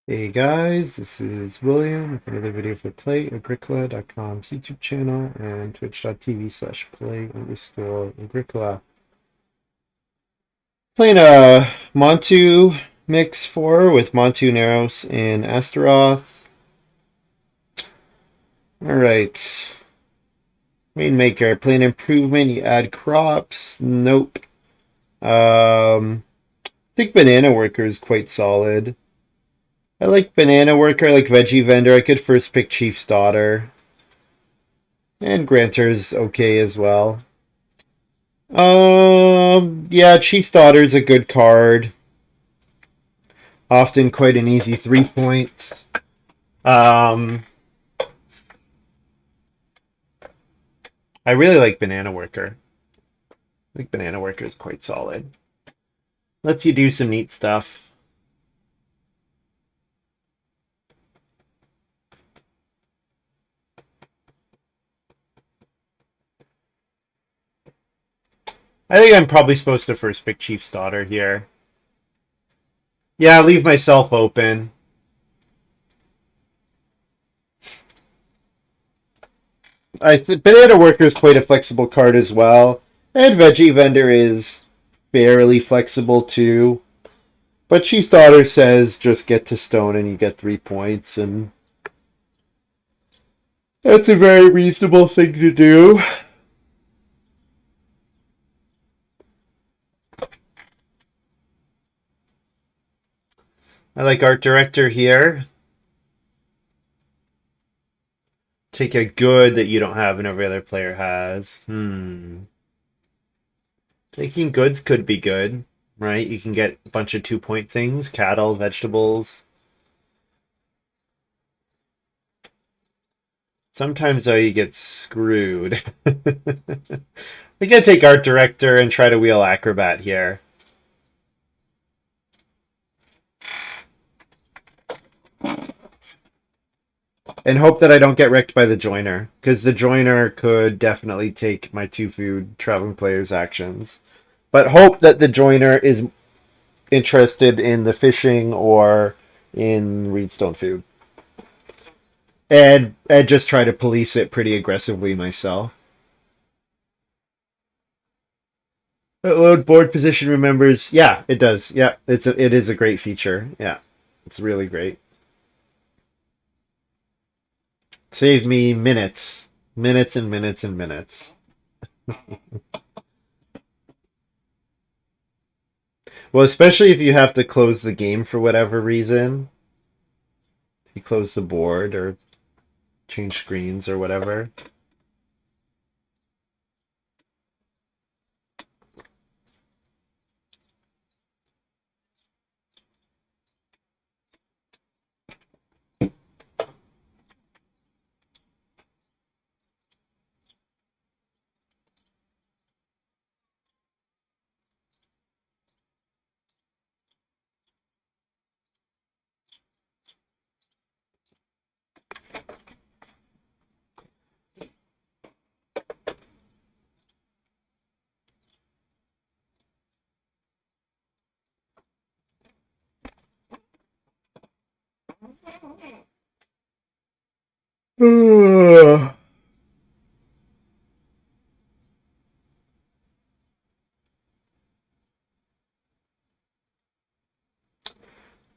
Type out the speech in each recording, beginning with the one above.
Hey guys, this is William with another video for Play-agricola.com's YouTube channel and twitch.tv/play_agricola. Playing a Montu mix 4 with Montu, Narros, and Astaroth. Alright. Main maker, plant improvement, you add crops. Nope. I think Banana Worker is quite solid. I like Banana Worker, I like Veggie Vendor. I could first pick Chief's Daughter. And Granter's okay as well. Yeah, Chief's Daughter's a good card. Often quite an easy 3 points. Um, I really like Banana Worker. I think Banana Worker is quite solid. Lets you do some neat stuff. I think I'm probably supposed to first pick Chief's Daughter here. Yeah, leave myself open. Banana Worker is quite a flexible card as well. And Veggie Vendor is fairly flexible too. But Chief's Daughter says just get to stone and you get 3 points, and that's a very reasonable thing to do. I like Art Director here. Take a good that you don't have and every other player has. Taking goods could be good, right? You can get a bunch of 2 point things, cattle, vegetables. Sometimes though you get screwed. I gotta take Art Director and try to wheel Acrobat here. And hope that I don't get wrecked by the joiner, because the joiner could definitely take my 2 food traveling players' actions. But hope that the joiner is interested in the fishing or in Reedstone food. And just try to police it pretty aggressively myself. Load board position remembers. Yeah, it does. Yeah, it is a great feature. Yeah, it's really great. Saved me minutes, minutes and minutes and minutes. Well, especially if you have to close the game for whatever reason. If you close the board or change screens or whatever.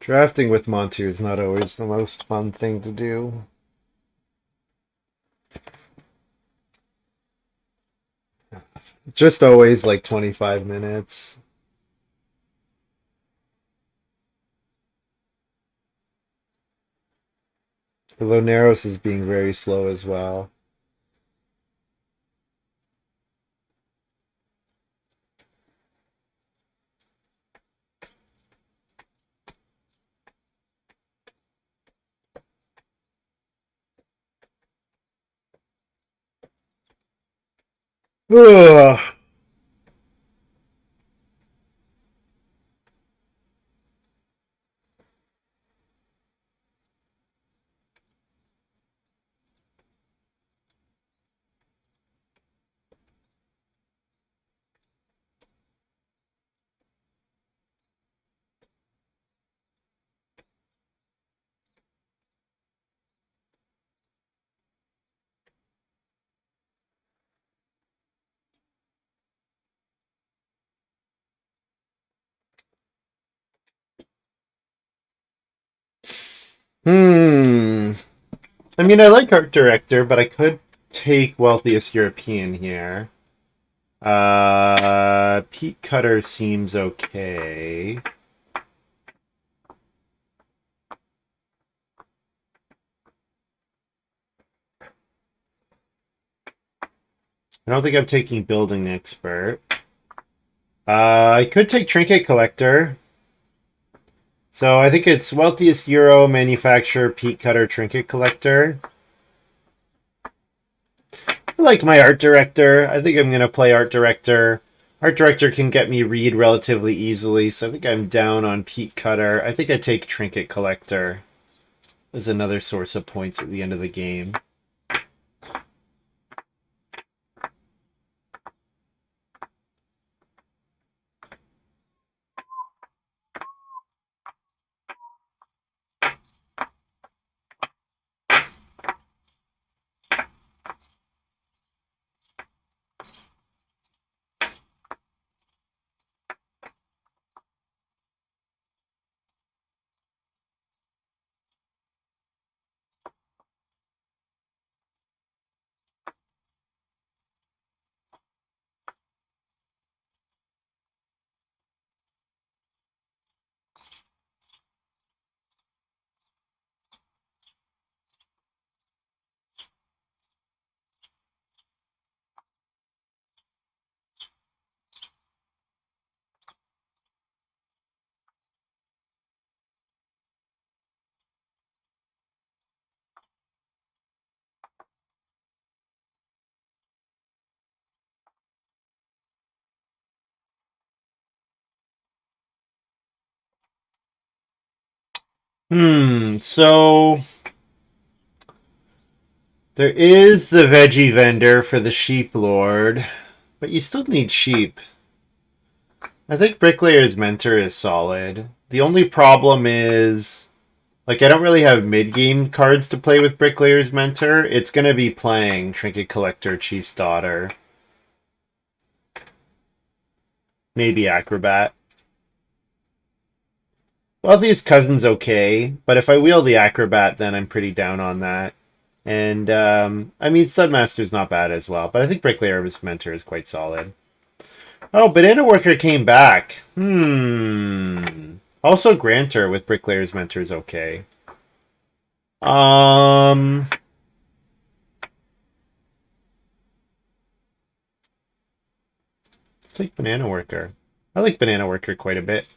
Drafting with Montu is not always the most fun thing to do. It's just always like 25 minutes. Although Narros is being very slow as well. Ugh. Hmm. I mean, I like art director, but I could take wealthiest European here. Peat cutter seems okay. I don't think I'm taking building expert. I could take trinket collector. So I think it's wealthiest Euro manufacturer, peat cutter, trinket collector. I like my art director. I think I'm gonna play art director. Art director can get me read relatively easily, so I think I'm down on peat cutter. I think I take trinket collector as another source of points at the end of the game. So there is the veggie vendor for the sheep lord, but you still need sheep. I think Bricklayer's Mentor is solid. The only problem is, like, I don't really have mid-game cards to play with Bricklayer's Mentor. It's going to be playing Trinket Collector, Chief's Daughter, maybe Acrobat. Wealthiest Cousin's okay, but if I wheel the Acrobat, then I'm pretty down on that. And, I mean, Studmaster's not bad as well, but I think Bricklayer's Mentor is quite solid. Oh, Banana Worker came back. Also, Grantor with Bricklayer's Mentor is okay. Um, let's take Banana Worker. I like Banana Worker quite a bit.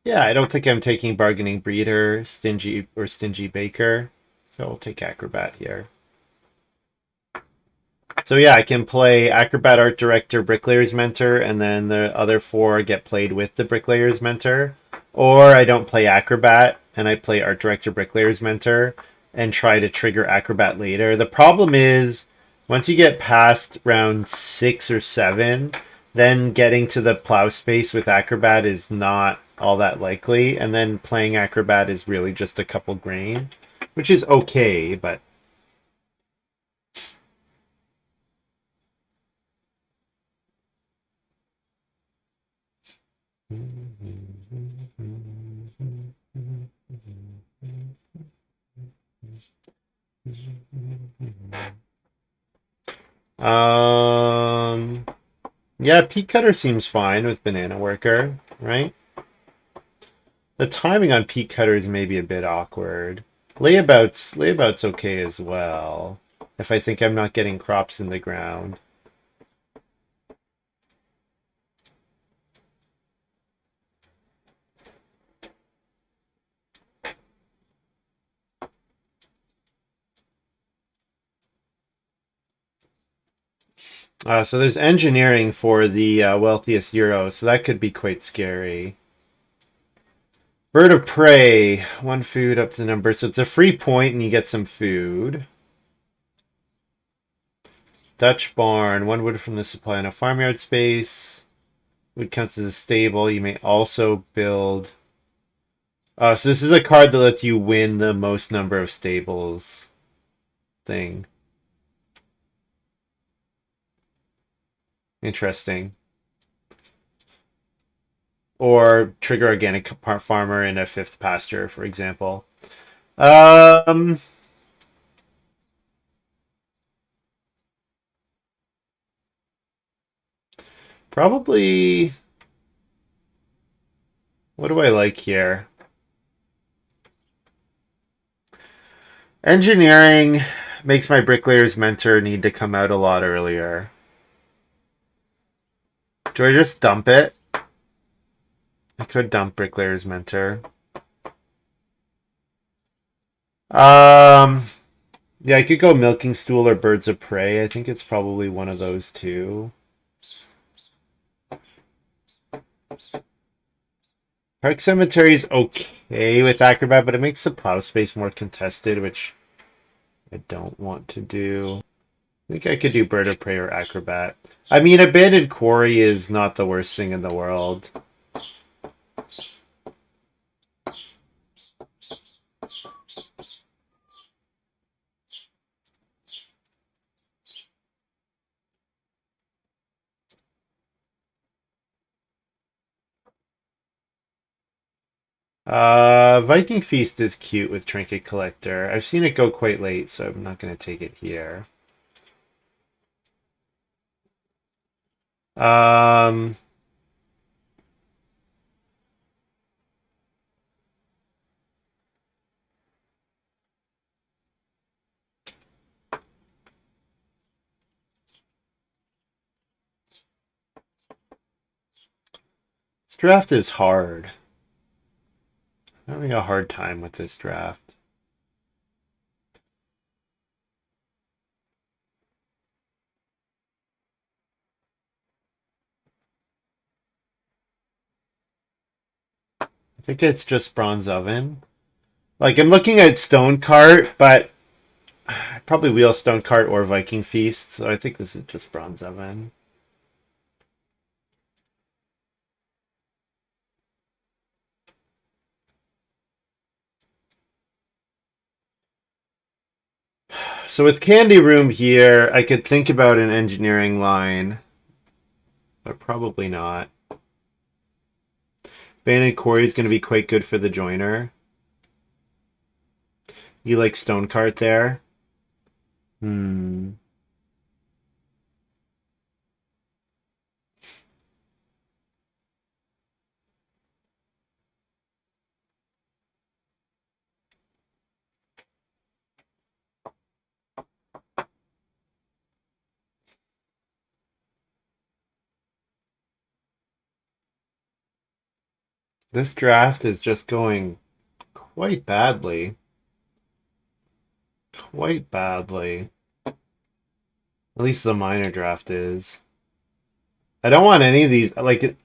Yeah, I don't think I'm taking Bargaining Breeder, Stingy Baker, so I'll take Acrobat here. So yeah, I can play Acrobat Art Director, Bricklayer's Mentor, and then the other four get played with the Bricklayer's Mentor. Or I don't play Acrobat, and I play Art Director, Bricklayer's Mentor, and try to trigger Acrobat later. The problem is, once you get past round 6 or 7, then getting to the plow space with Acrobat is not all that likely, and then playing Acrobat is really just a couple grain, which is okay, but um, yeah, Peat Cutter seems fine with Banana Worker, right? The timing on Peat Cutter is maybe a bit awkward. Layabout's okay as well. If I think I'm not getting crops in the ground. So there's engineering for the wealthiest Euro, so that could be quite scary. Bird of Prey, one food up to the number. So it's a free point and you get some food. Dutch Barn, one wood from the supply in a farmyard space. Wood counts as a stable. You may also build. So this is a card that lets you win the most number of stables thing. Interesting. Or trigger organic farmer in a fifth pasture, for example. Um, Probably. What do I like here? Engineering makes my bricklayer's mentor need to come out a lot earlier. Do I just dump it? I could dump bricklayer's mentor. Um, yeah, I could go milking stool or birds of prey. I think it's probably one of those two. Park cemetery is okay with acrobat, but it makes the plow space more contested, which I don't want to do. I think I could do bird of prey or acrobat. I mean, abandoned quarry is not the worst thing in the world. Viking Feast is cute with Trinket Collector. I've seen it go quite late, so I'm not going to take it here. Um, this draft is hard. I'm having a hard time with this draft. I think it's just Bronze Oven. Like, I'm looking at Stone Cart, but I'd probably wheel Stone Cart or Viking Feast, so I think this is just Bronze Oven. So with Candy Room here, I could think about an engineering line, but probably not. Banded Quarry is going to be quite good for the joiner. You like Stone Cart there? Hmm. This draft is just going quite badly. Quite badly. At least the minor draft is. I don't want any of these. Like,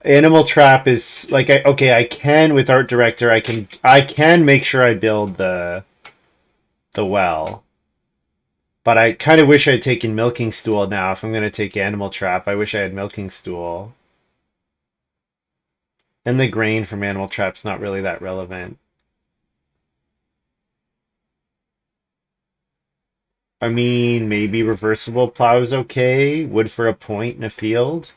Animal Trap is like, okay, I can with Art Director. I can make sure I build the well. But I kind of wish I'd taken Milking Stool now. If I'm going to take Animal Trap, I wish I had Milking Stool. And the grain from Animal Trap's not really that relevant. I mean, maybe reversible plow is okay. Wood for a point in a field.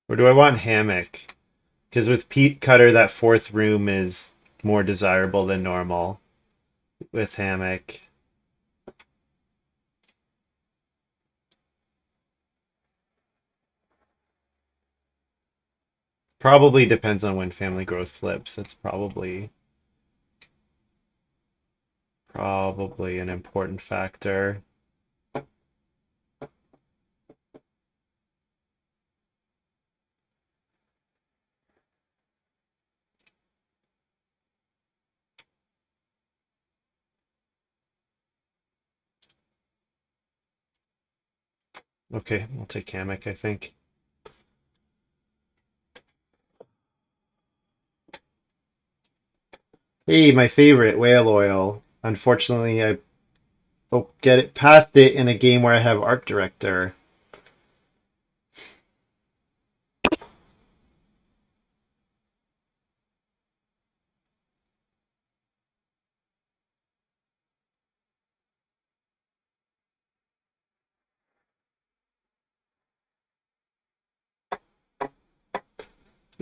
Or do I want hammock? Because with peat cutter, that fourth room is more desirable than normal with hammock. Probably depends on when family growth flips. That's probably an important factor. Okay, I'll take hammock, I think. Hey, my favorite, whale oil. Unfortunately, I will get it past it in a game where I have art director.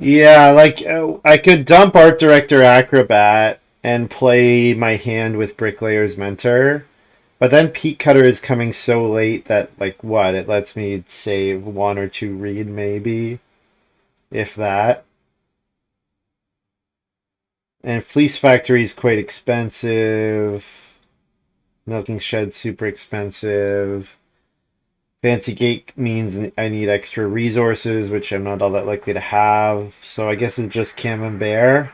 Yeah, like I could dump art director acrobat and play my hand with bricklayer's mentor, but then peak cutter is coming so late that like what? It lets me save one or two read maybe, if that. And fleece factory is quite expensive. Milking shed super expensive. Fancy gate means I need extra resources, which I'm not all that likely to have. So I guess it's just camembert.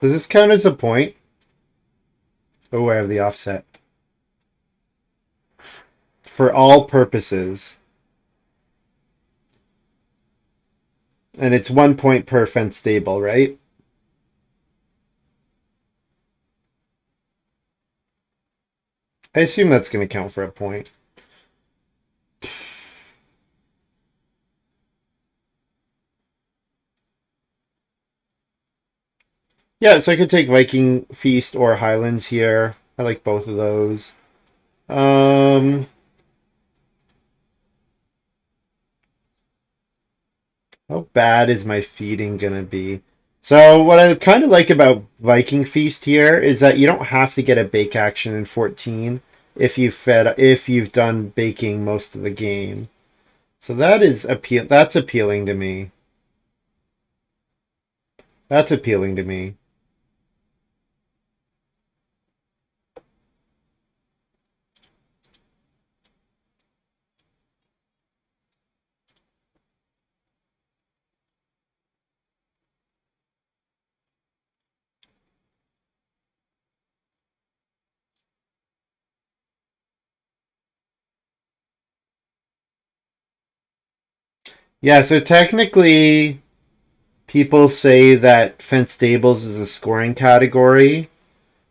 Does this count as a point? Oh, I have the offset. For all purposes. And it's 1 point per fence stable, right? I assume that's going to count for a point. Yeah, so I could take Viking Feast or Highlands here. I like both of those. Um, how bad is my feeding gonna be? So what I kind of like about Viking Feast here is that you don't have to get a bake action in 14 if you've done baking most of the game. So that's appealing to me. That's appealing to me. Yeah, so technically people say that Fence Stables is a scoring category,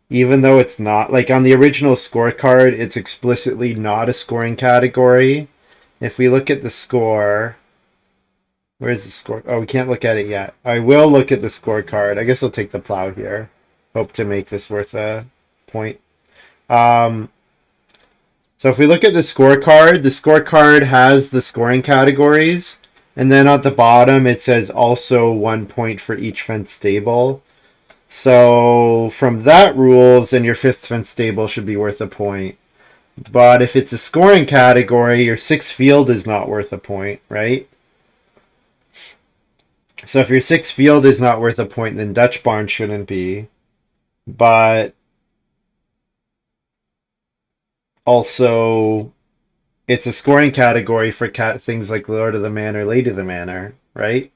even though it's not. Like on the original scorecard, it's explicitly not a scoring category. If we look at the score, where's the score? Oh, we can't look at it yet. I will look at the scorecard. I guess I'll take the plow here. Hope to make this worth a point. Um, so if we look at the scorecard has the scoring categories, and then at the bottom it says also 1 point for each fence stable. So from that rules, then your fifth fence stable should be worth a point. But if it's a scoring category, your sixth field is not worth a point, right? So if your sixth field is not worth a point, then Dutch Barn shouldn't be. But also, it's a scoring category for things like Lord of the Manor, Lady of the Manor, right?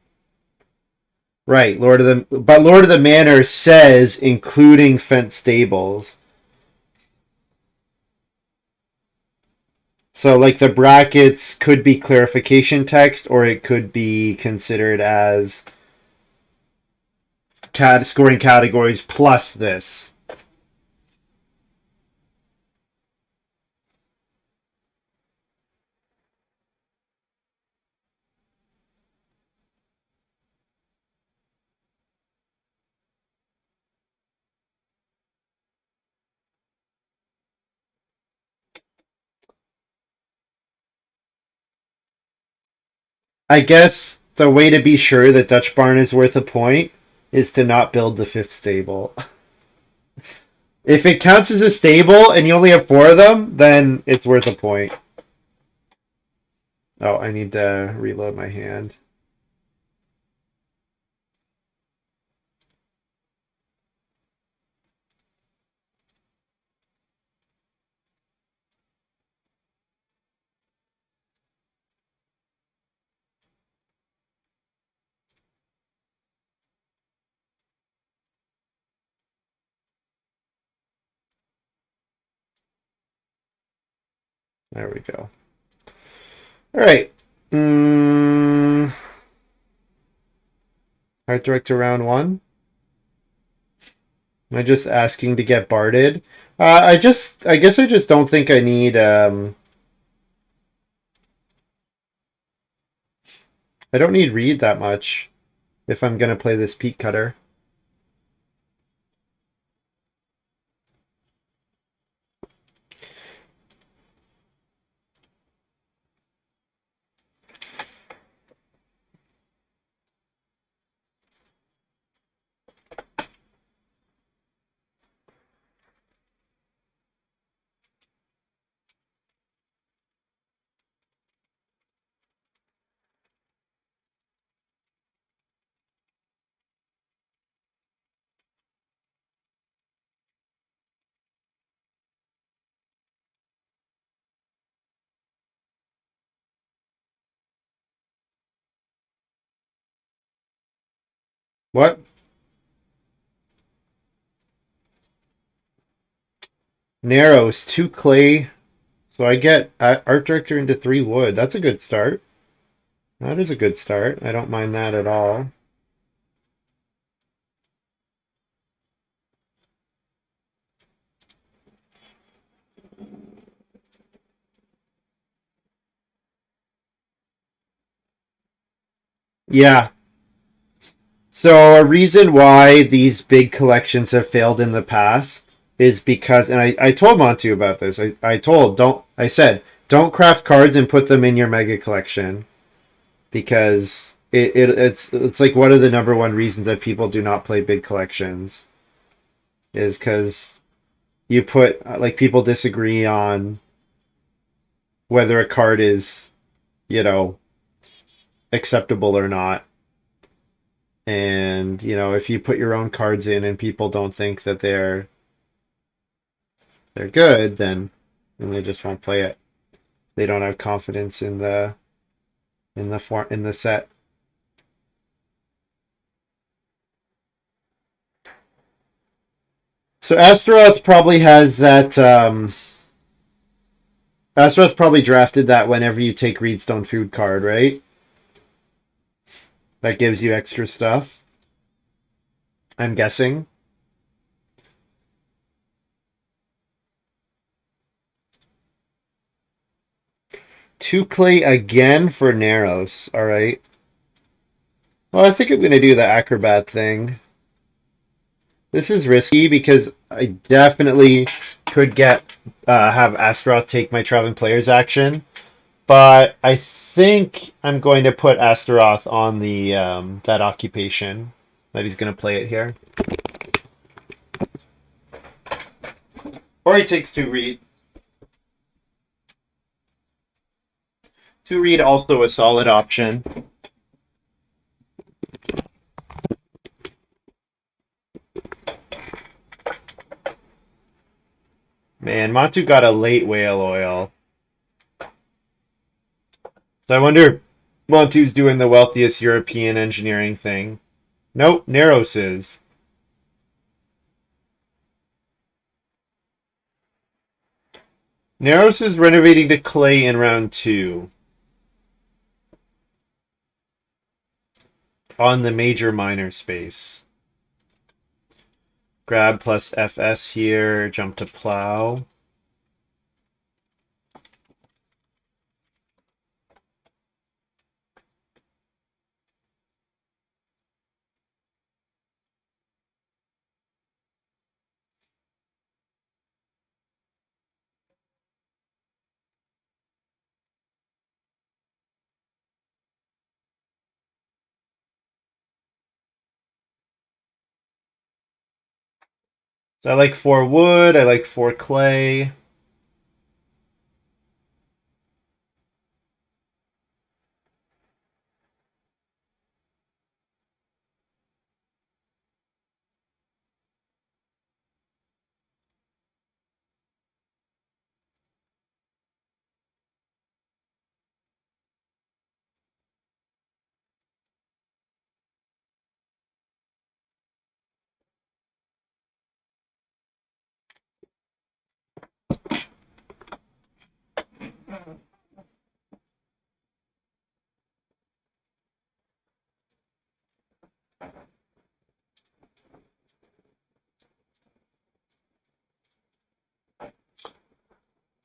Right, Lord of the Manor says including fence stables. So like the brackets could be clarification text or it could be considered as scoring categories plus this. I guess the way to be sure that Dutch Barn is worth a point is to not build the fifth stable. If it counts as a stable and you only have 4 of them, then it's worth a point. Oh, I need to reload my hand. There we go. All right. Art director round one. Am I just asking to get barded? I guess I just don't think I need. I don't need read that much if I'm gonna play this peat cutter. What? Narrows 2 clay. So I get art director into 3 wood. That's a good start. That is a good start. I don't mind that at all. Yeah. So a reason why these big collections have failed in the past is because, and I told Montu about this. I said, don't craft cards and put them in your mega collection because it's like one of the number one reasons that people do not play big collections is because you put like people disagree on whether a card is, you know, acceptable or not. And, if you put your own cards in and people don't think that they're good, then they just won't play it. They don't have confidence in the set. So Astaroth probably has that. Astaroth probably drafted that whenever you take Reedstone Food card, right? That gives you extra stuff. I'm guessing. 2 clay again for Narros. All right. Well, I think I'm gonna do the acrobat thing. This is risky because I definitely could have Astaroth take my traveling player's action, but I think I'm going to put Astaroth on the that occupation that he's going to play it here, or he takes 2 read. 2 read also a solid option. Man, Montu got a late whale oil, so I wonder if Montu's doing the wealthiest European engineering thing. Nope, Narros is. Narros is renovating to clay in round 2 on the major minor space. Grab plus FS here, jump to plow. So I like 4 wood. I like 4 clay.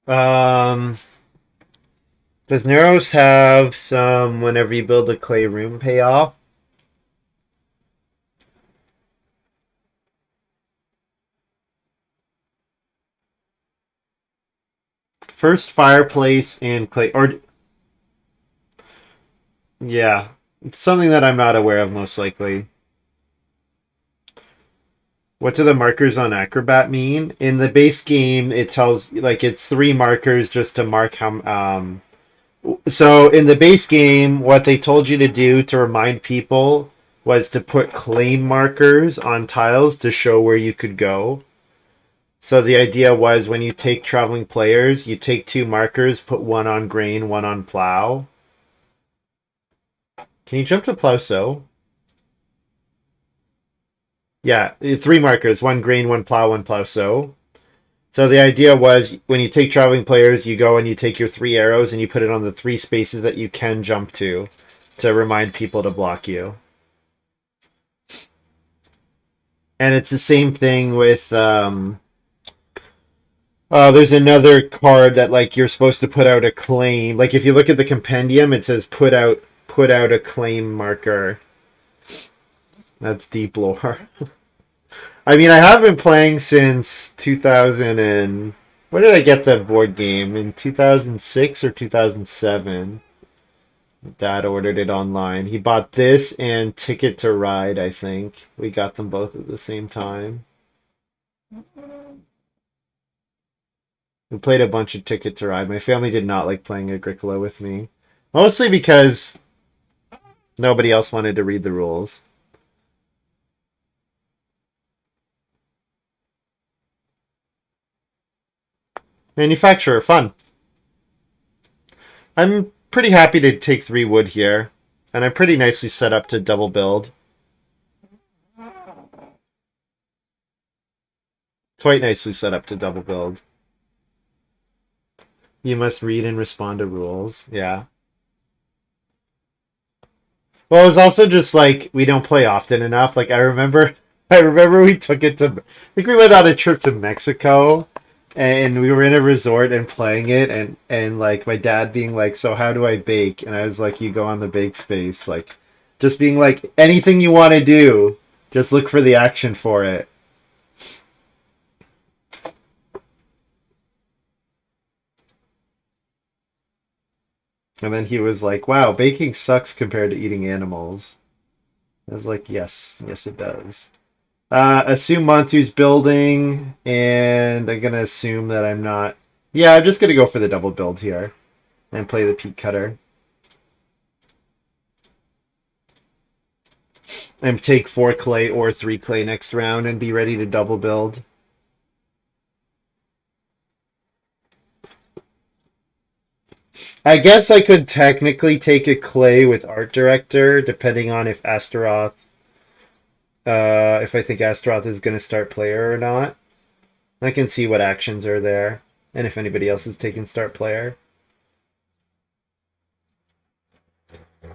Um, does narrows have some whenever you build a clay room payoff? First fireplace and clay, or yeah, it's something that I'm not aware of most likely. What do the markers on Acrobat mean? In the base game, it tells like it's 3 markers just to mark how. So in the base game, what they told you to do to remind people was to put claim markers on tiles to show where you could go. So the idea was when you take traveling players, you take 2 markers, put one on grain, one on plow. Can you jump to plow so? Yeah, 3 markers, one grain, one plow sow. So the idea was when you take traveling players, you go and you take your 3 arrows and you put it on the 3 spaces that you can jump to remind people to block you. And it's the same thing with there's another card that like you're supposed to put out a claim. Like if you look at the compendium, it says put out a claim marker. That's deep lore. I mean, I have been playing since 2000 and when did I get that board game? In 2006 or 2007. Dad ordered it online. He bought this and Ticket to Ride, I think. We got them both at the same time. We played a bunch of Ticket to Ride. My family did not like playing Agricola with me. Mostly because nobody else wanted to read the rules. Manufacturer, fun. I'm pretty happy to take 3 wood here. And I'm pretty nicely set up to double build. Quite nicely set up to double build. You must read and respond to rules. Yeah. Well, it was also just like we don't play often enough. Like I remember, I remember we took it to. I think we went on a trip to Mexico, and we were in a resort and playing it, and like my dad being like, "So how do I bake?" And I was like, "You go on the bake space." Like, just being like, anything you want to do, just look for the action for it. And then he was like, "Wow, baking sucks compared to eating animals." I was like, "Yes, yes, it does." Assume Montu's building, and I'm gonna assume that I'm not. Yeah, I'm just gonna go for the double build here and play the peat cutter and take 4 clay or 3 clay next round and be ready to double build. I guess I could technically take a clay with art director, depending on if Astaroth, if I think Astaroth is gonna start player or not. I can see what actions are there and if anybody else is taking start player.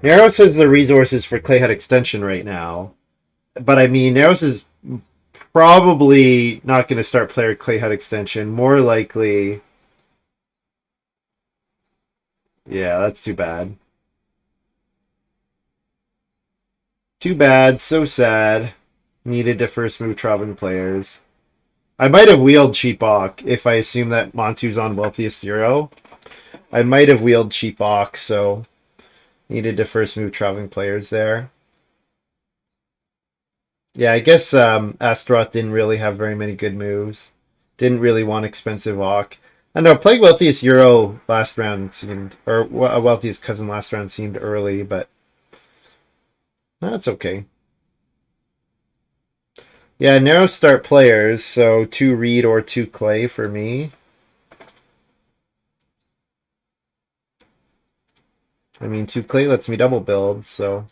Narrows has the resources for Clayhead extension right now. But I mean, Narrows is probably not going to start player Clayhead extension. More likely, yeah, that's too bad. Too bad. So sad. Needed to first move traveling players. I might have wheeled cheap Ock if I assume that Montu's on wealthiest zero. I might have wheeled cheap Ock, so needed to first move traveling players there. Yeah, I guess Astaroth didn't really have very many good moves. Didn't really want expensive Hawk. I know playing Wealthiest Euro last round seemed, or Wealthiest Cousin last round seemed early, but that's okay. Yeah, narrow start players, so 2 Reed or 2 Clay for me. I mean, 2 Clay lets me double build, so.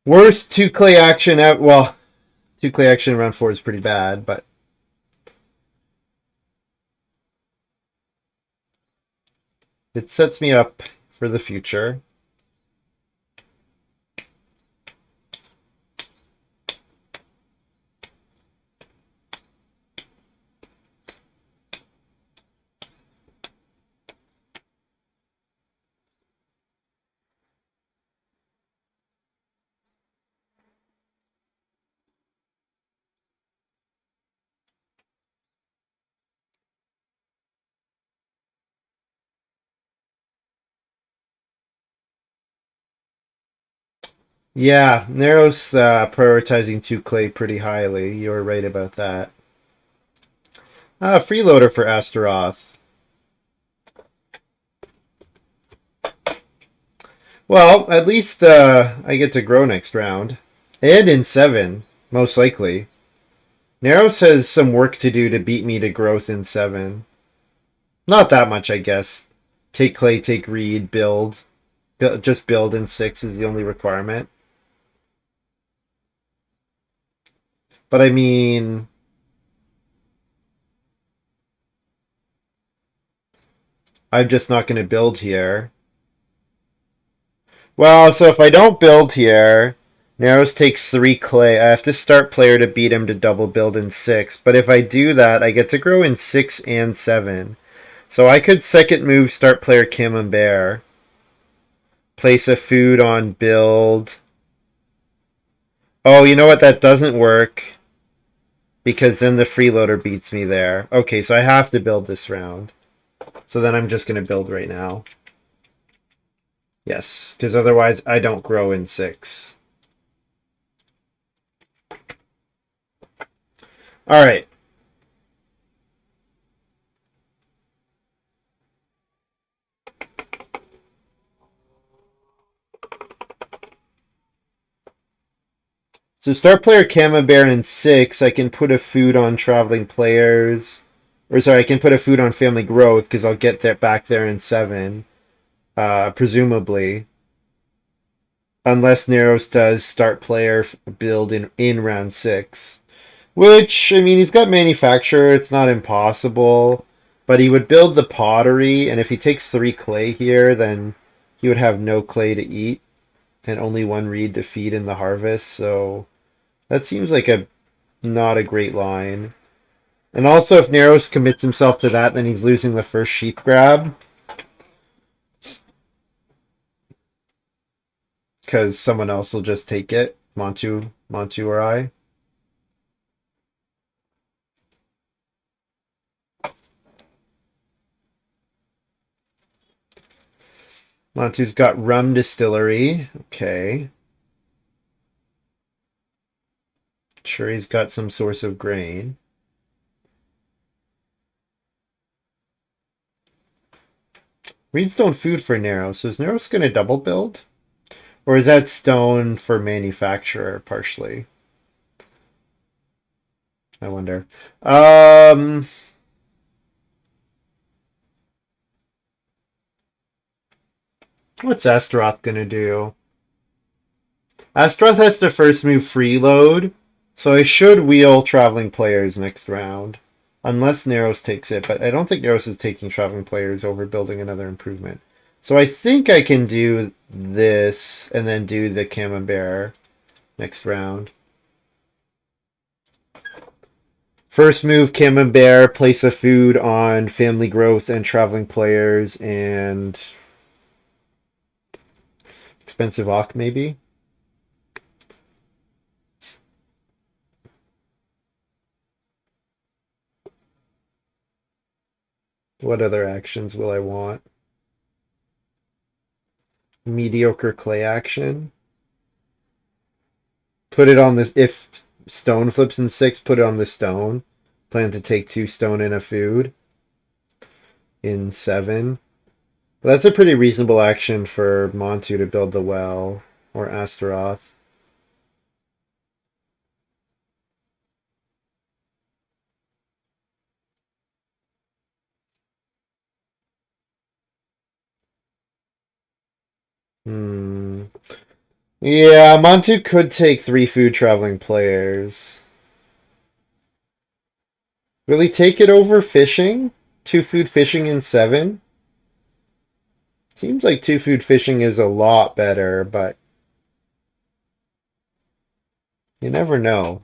Worst 2 Clay action at, well, 2 Clay action in round 4 is pretty bad, but it sets me up for the future. Yeah, Narrow's prioritizing 2 Clay pretty highly. You're right about that. Freeloader for Astaroth. Well, at least I get to grow next round. And in 7, most likely. Narrows has some work to do to beat me to growth in 7. Not that much, I guess. Take Clay, take Reed, build. Just build in 6 is the only requirement. But I mean, I'm just not going to build here. Well, so if I don't build here, Narrows takes 3 Clay. I have to start player to beat him to double build in 6. But if I do that, I get to grow in 6 and 7. So I could second move start player Camembert. Place a food on build. Oh, you know what? That doesn't work. Because then the freeloader beats me there. Okay, so I have to build this round. So then I'm just going to build right now. Yes, because otherwise I don't grow in 6. All right. So start player Camembert in 6. I can put a food on traveling players. Or sorry, I can put a food on family growth because I'll get there back there in 7. Presumably. Unless Narrows does start player build in round 6. Which, I mean, he's got manufacturer. It's not impossible. But he would build the pottery. And if he takes 3 Clay here, then he would have no clay to eat. And only 1 Reed to feed in the harvest. So that seems like a not a great line. And also, if Narrows commits himself to that, then he's losing the first sheep grab. Because someone else will just take it. Montu or I. Montu's got rum distillery. Okay. Sure, he's got some source of grain. Reedstone food for Narrow. So is Narrow's going to double build? Or is that stone for manufacturer partially? I wonder. What's Astaroth going to do? Astaroth has to first move freeload. So I should wheel traveling players next round. Unless Narrows takes it, but I don't think Narrows is taking traveling players over building another improvement. So I think I can do this and then do the Camembert next round. First move Camembert, place a food on family growth and traveling players and expensive Ock maybe. What other actions will I want? Mediocre clay action. Put it on this. If stone flips in 6, put it on the stone. Plan to take 2 stone and a food in 7. But that's a pretty reasonable action for Montu to build the well or Astaroth. Hmm. Yeah, Montu could take 3 food traveling players. Really take it over fishing? 2 food fishing in 7? Seems like 2 food fishing is a lot better, but you never know.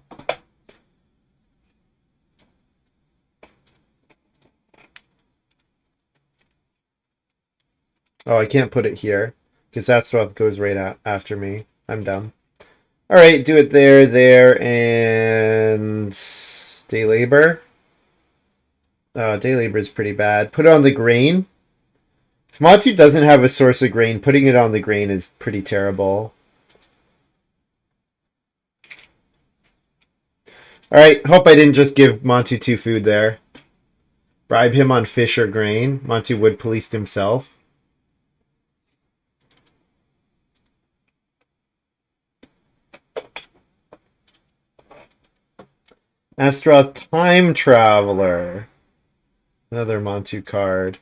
Oh, I can't put it here because that's what goes right after me. I'm dumb. All right, do it there, and day labor. Day labor is pretty bad. Put it on the grain. If Montu doesn't have a source of grain, putting it on the grain is pretty terrible. All right, hope I didn't just give Montu 2 food there. Bribe him on fish or grain. Montu would police himself. Astaroth Time Traveler. Another Montu card.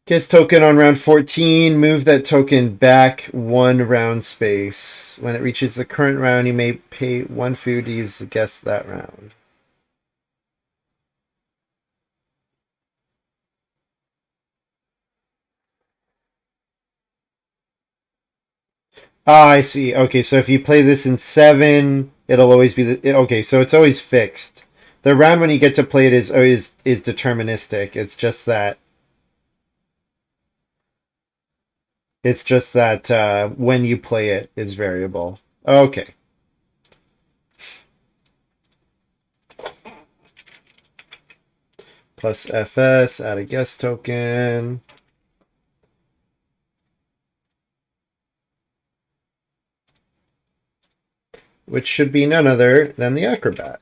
Gets token on round 14. Move that token back 1 round space. When it reaches the current round, you may pay 1 food to use the guess that round. Ah, I see. Okay, so if you play this in 7, it'll always be the. Okay, so it's always fixed. The round when you get to play it is always is deterministic. It's just that when you play it is variable. Okay. Plus FS, add a guest token. Which should be none other than the Acrobat.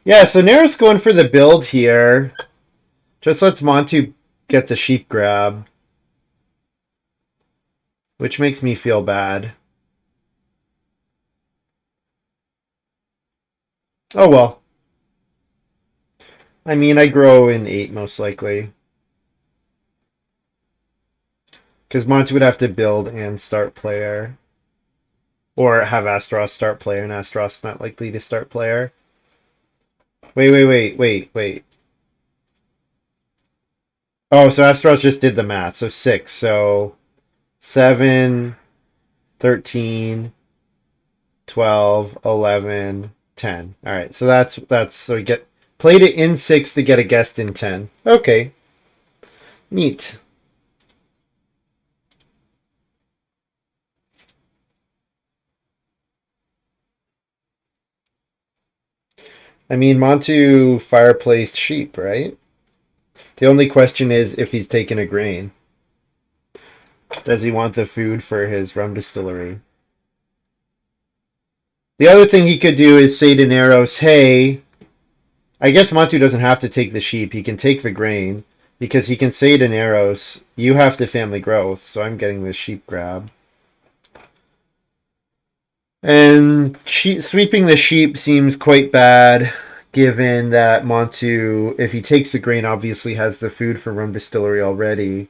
Yeah, so Naro's going for the build here. Just lets Montu get the sheep grab. Which makes me feel bad. Oh well. I mean, I grow in 8 most likely. Because Montu would have to build and start player. Or have Astaroth start player, and Astaroth's not likely to start player. Wait. Oh, so Astaroth just did the math. So 6. So 7, 13, 12, 11, 10. All right. So that's so we get played it in 6 to get a guest in 10. Okay. Neat. I mean, Montu fireplaced sheep, right? The only question is if he's taken a grain. Does he want the food for his rum distillery? The other thing he could do is say to Narros, hey, I guess Montu doesn't have to take the sheep. He can take the grain because he can say to Narros, you have to family growth, so I'm getting this sheep grab. And sweeping the sheep seems quite bad, given that Montu, if he takes the grain, obviously has the food for rum distillery already.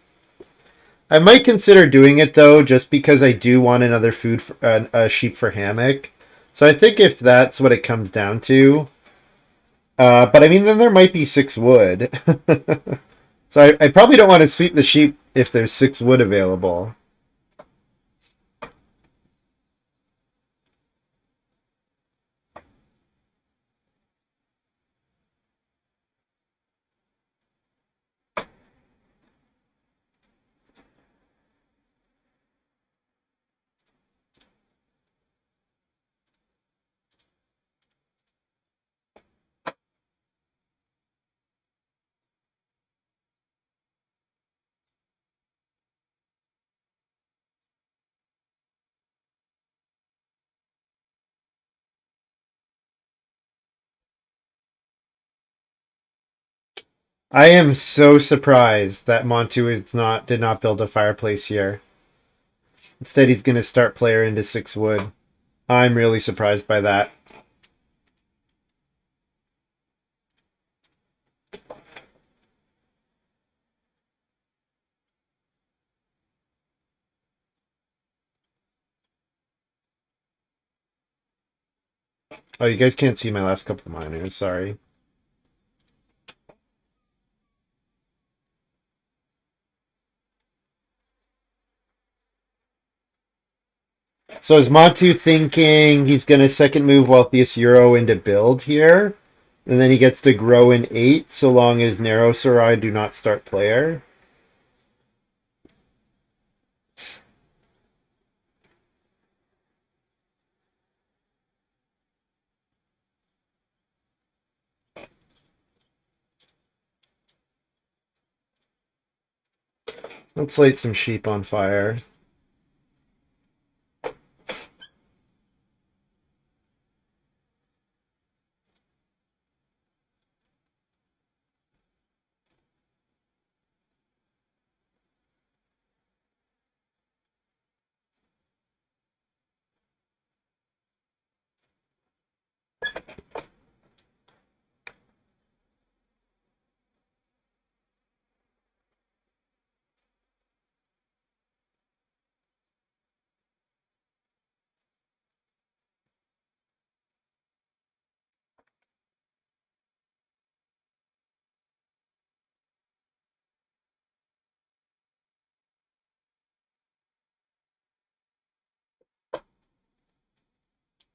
I might consider doing it though, just because I do want another food for, a sheep for hammock. So I think if that's what it comes down to, but I mean, then there might be 6 wood. So I probably don't want to sweep the sheep if there's 6 wood available. I am so surprised that Montu did not build a fireplace here. Instead, he's going to start player into 6 wood. I'm really surprised by that. Oh, you guys can't see my last couple of miners. Sorry. So is Montu thinking he's going to second move Wealthiest Euro into build here? And then he gets to grow in 8 so long as narros or I do not start player? Let's light some sheep on fire.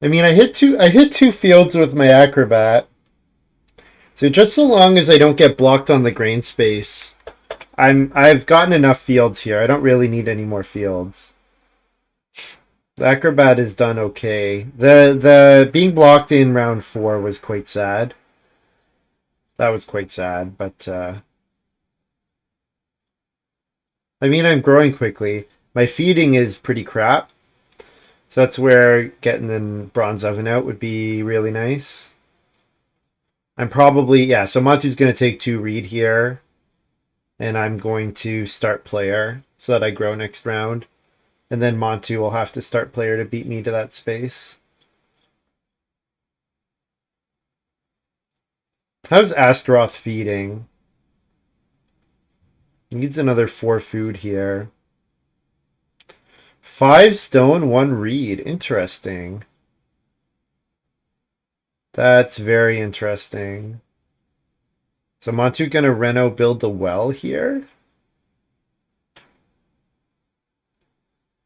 I mean, I hit two fields with my acrobat. So just so long as I don't get blocked on the grain space, I've gotten enough fields here. I don't really need any more fields. The acrobat is done okay. The being blocked in round 4 was quite sad. That was quite sad, but I mean, I'm growing quickly. My feeding is pretty crap. So that's where getting the bronze oven out would be really nice. I'm probably, yeah, so Montu's going to take 2 reed here. And I'm going to start player so that I grow next round. And then Montu will have to start player to beat me to that space. How's Astaroth feeding? Needs another 4 food here. 5 stone, 1 reed. Interesting. That's very interesting. So Montu gonna reno build the well here?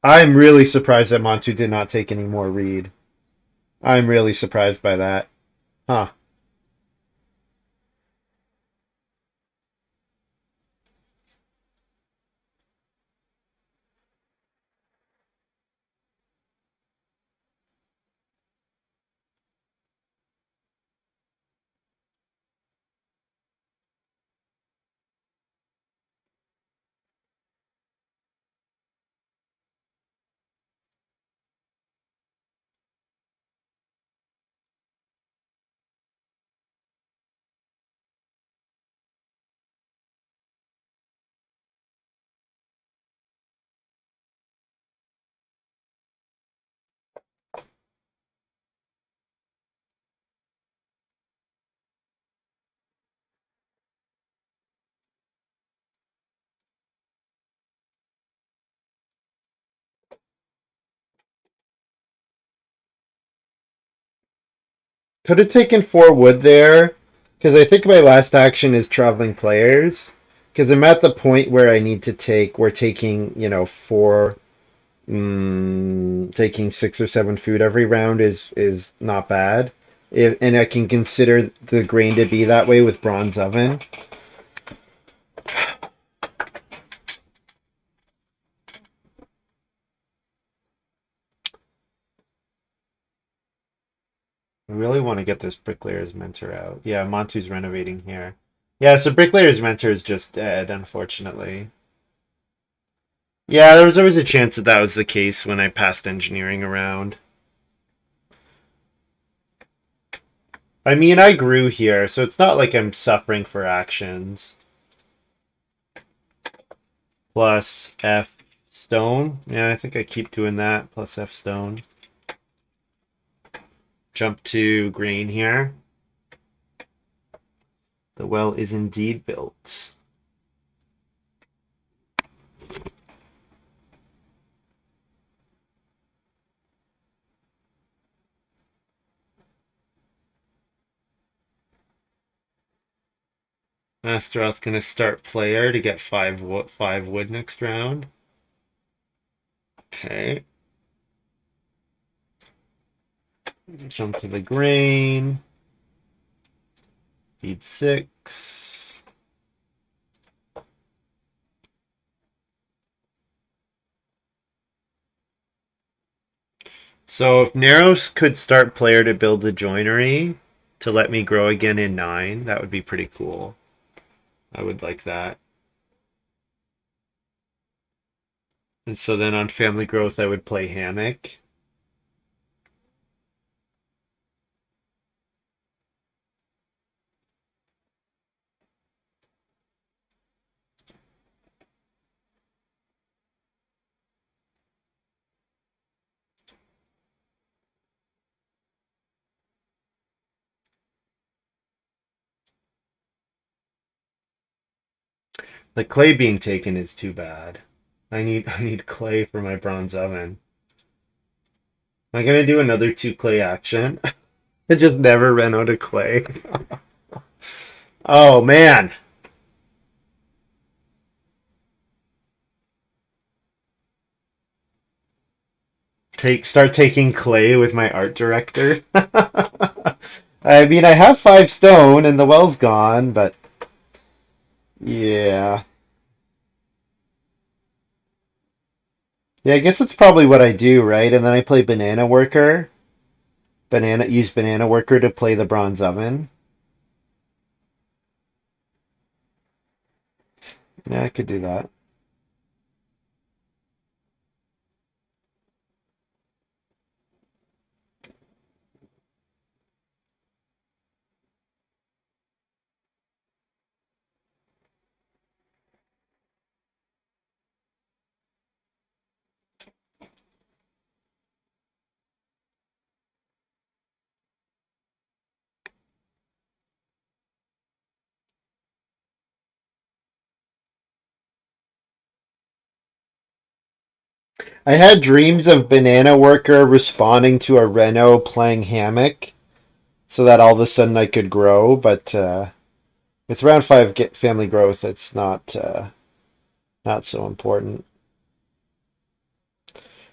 I'm really surprised that Montu did not take any more reed. I'm really surprised by that. Huh. Could have taken 4 wood there, because I think my last action is traveling players. Because I'm at the point where I need to take, we're taking, 4, taking 6 or 7 food every round is not bad. And I can consider the grain to be that way with bronze oven. I really want to get this Bricklayer's Mentor out. Yeah, Montu's renovating here. Yeah, so Bricklayer's Mentor is just dead, unfortunately. Yeah, there was always a chance that that was the case when I passed engineering around. I mean, I grew here, so it's not like I'm suffering for actions. plus F stone. Yeah, I think I keep doing that. Plus F stone. Jump to green here. The well is indeed built. Astaroth gonna start player to get five wood next round. Okay. Jump to the grain. Feed 6. So if Narros could start player to build the joinery to let me grow again in 9, that would be pretty cool. I would like that. And so then on family growth, I would play hammock. The clay being taken is too bad. I need clay for my bronze oven. Am I gonna do another 2 clay action? I just never ran out of clay. Oh man. Start taking clay with my art director. I mean, I have 5 stone and the well's gone, but yeah. Yeah, I guess that's probably what I do, right? And then I play banana worker. Use banana worker to play the bronze oven. Yeah, I could do that. I had dreams of banana worker responding to a Reno playing hammock so that all of a sudden I could grow, but with round 5 get family growth, it's not so important.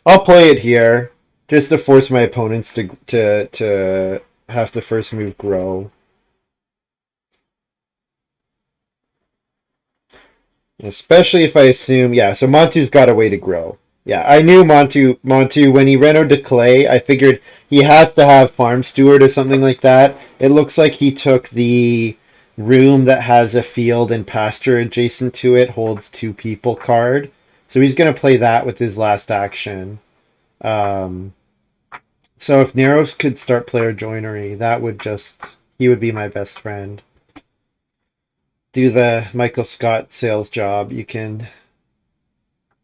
I'll play it here just to force my opponents to have the first move grow. Especially if I assume, yeah, so Montu's got a way to grow. Yeah, I knew Montu when he renoed to clay, I figured he has to have farm steward or something like that. It looks like he took the room that has a field and pasture adjacent to it, holds 2 people card. So he's gonna play that with his last action. Um, so if Narrows could start player joinery, that would just he would be my best friend. Do the Michael Scott sales job. You can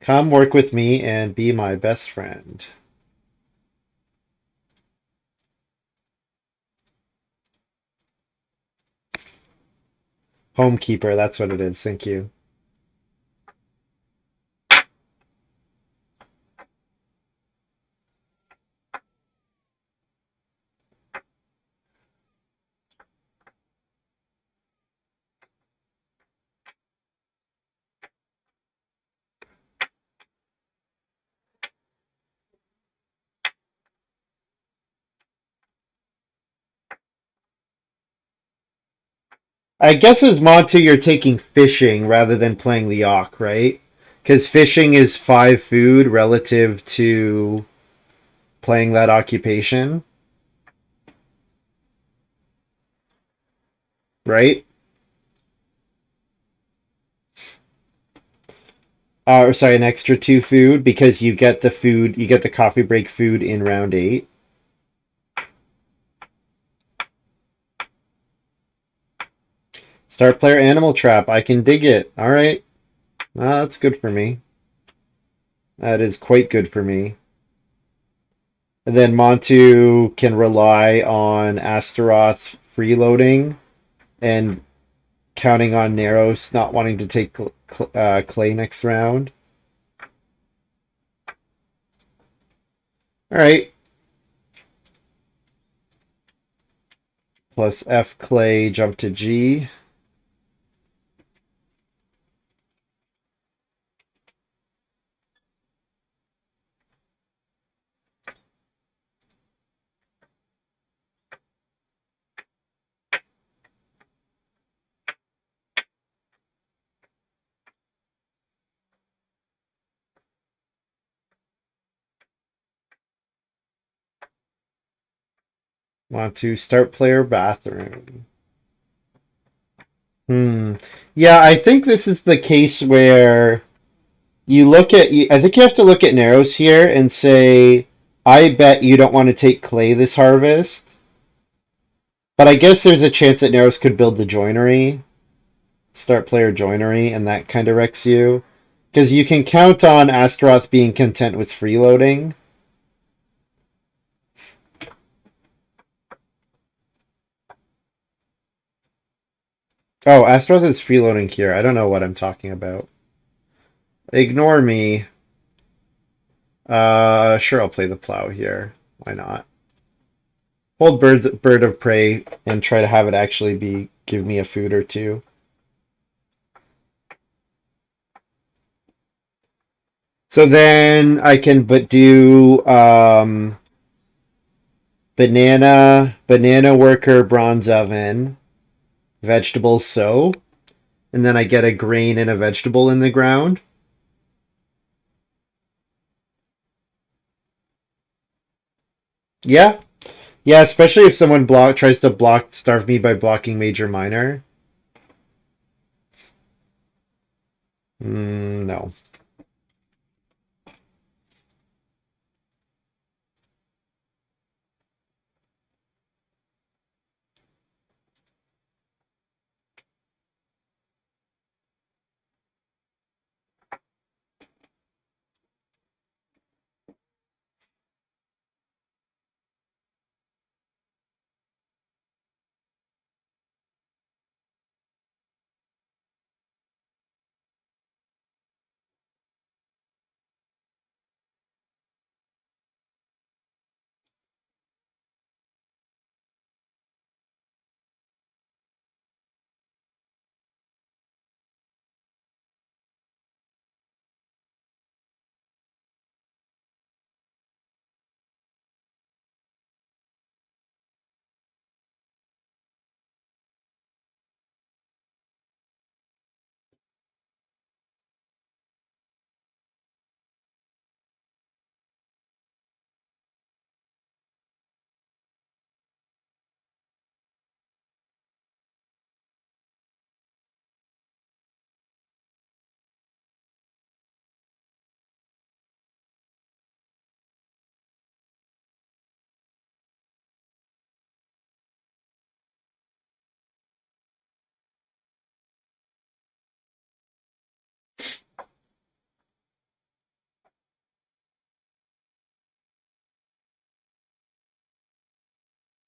come work with me and be my best friend. Homekeeper, that's what it is. Thank you. I guess as Monty, you're taking fishing rather than playing the Yawk, right? Because fishing is 5 food relative to playing that occupation, right? Or sorry, an extra 2 food because you get the coffee break food in round 8. Start player animal trap. I can dig it. All right. That's good for me. That is quite good for me. And then Montu can rely on Astaroth freeloading and counting on Narros not wanting to take Clay next round. All right. Plus F Clay, jump to G. Want to start player bathroom. Yeah, I think this is the case where you look at. I think you have to look at Narrows here and say, I bet you don't want to take Clay this harvest. But I guess there's a chance that Narrows could build the joinery, start player joinery, and that kind of wrecks you. Because you can count on Astaroth being content with freeloading. Oh, Astaroth is freeloading here. I don't know what I'm talking about. Ignore me. Sure, I'll play the plow here. Why not? Hold bird of prey and try to have it actually be give me a food or two. So then I can but do banana worker bronze oven vegetable sow, and then I get a grain and a vegetable in the ground. Yeah, yeah, especially if someone tries to starve me by blocking major minor. No.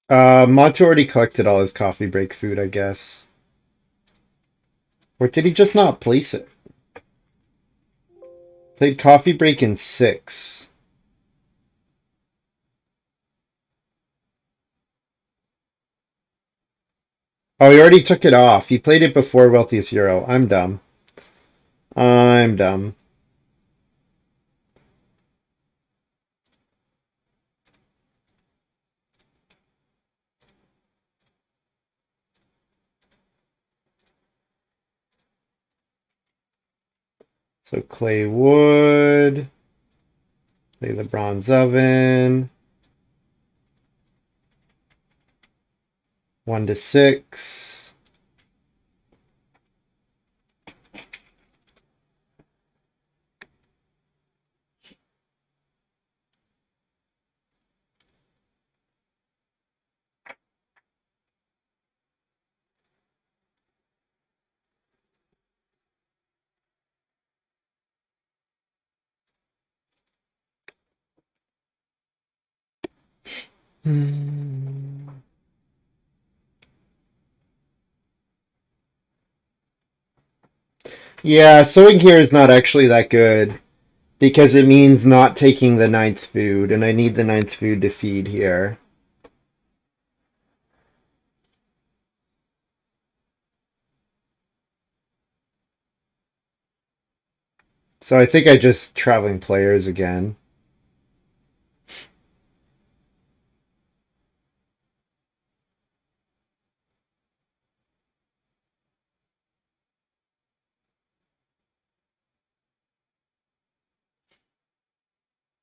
Montu already collected all his coffee break food, I guess. Or did he just not place it? Played coffee break in 6. Oh, he already took it off. He played it before Wealthiest Euro. I'm dumb. I'm dumb. So clay wood. Play the bronze oven. 1 to 6. Hmm. Yeah, sewing here is not actually that good because it means not taking the ninth food, and I need the ninth food to feed here. So I think I just traveling players again.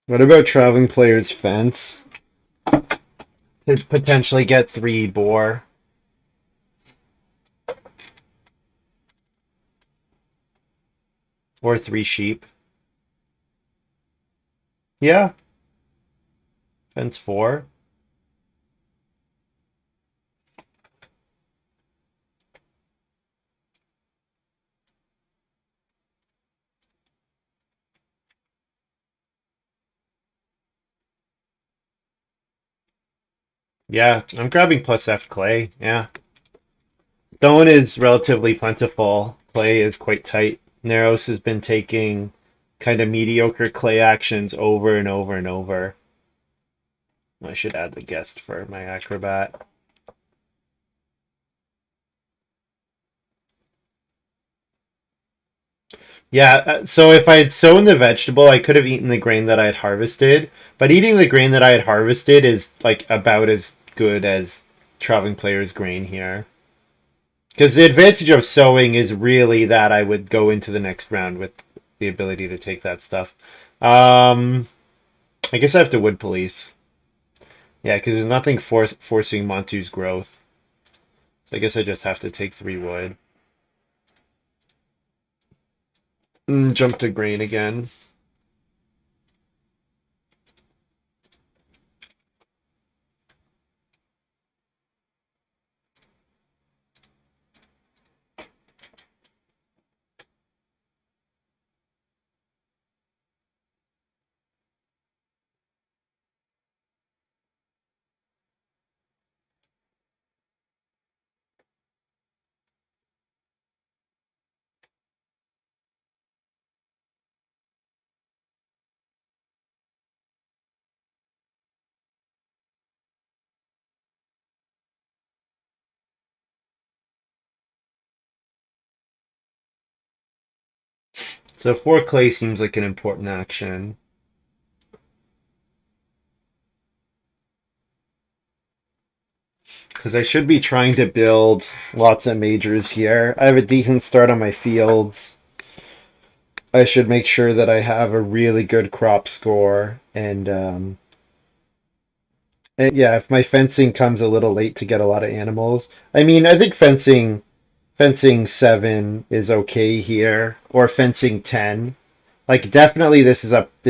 What about traveling players fence to potentially get three boar or three sheep? Yeah, fence four. Yeah, I'm grabbing plus F clay. Yeah. Stone is relatively plentiful. Clay is quite tight. Narros has been taking kind of mediocre clay actions over and over and over. I should add the guest for my acrobat. Yeah, so if I had sown the vegetable, I could have eaten the grain that I had harvested. But eating the grain that I had harvested is like about as good as traveling player's grain here. Because the advantage of sowing is really that I would go into the next round with the ability to take that stuff. Um, I guess I have to wood police. Yeah, because there's nothing forcing Montu's growth. So I guess I just have to take three wood. Jump to grain again. So four clay seems like an important action. Because I should be trying to build lots of majors here. I have a decent start on my fields. I should make sure that I have a really good crop score. And yeah, if my fencing comes a little late to get a lot of animals. I mean, I think fencing 7 is okay here, or fencing 10. Like definitely this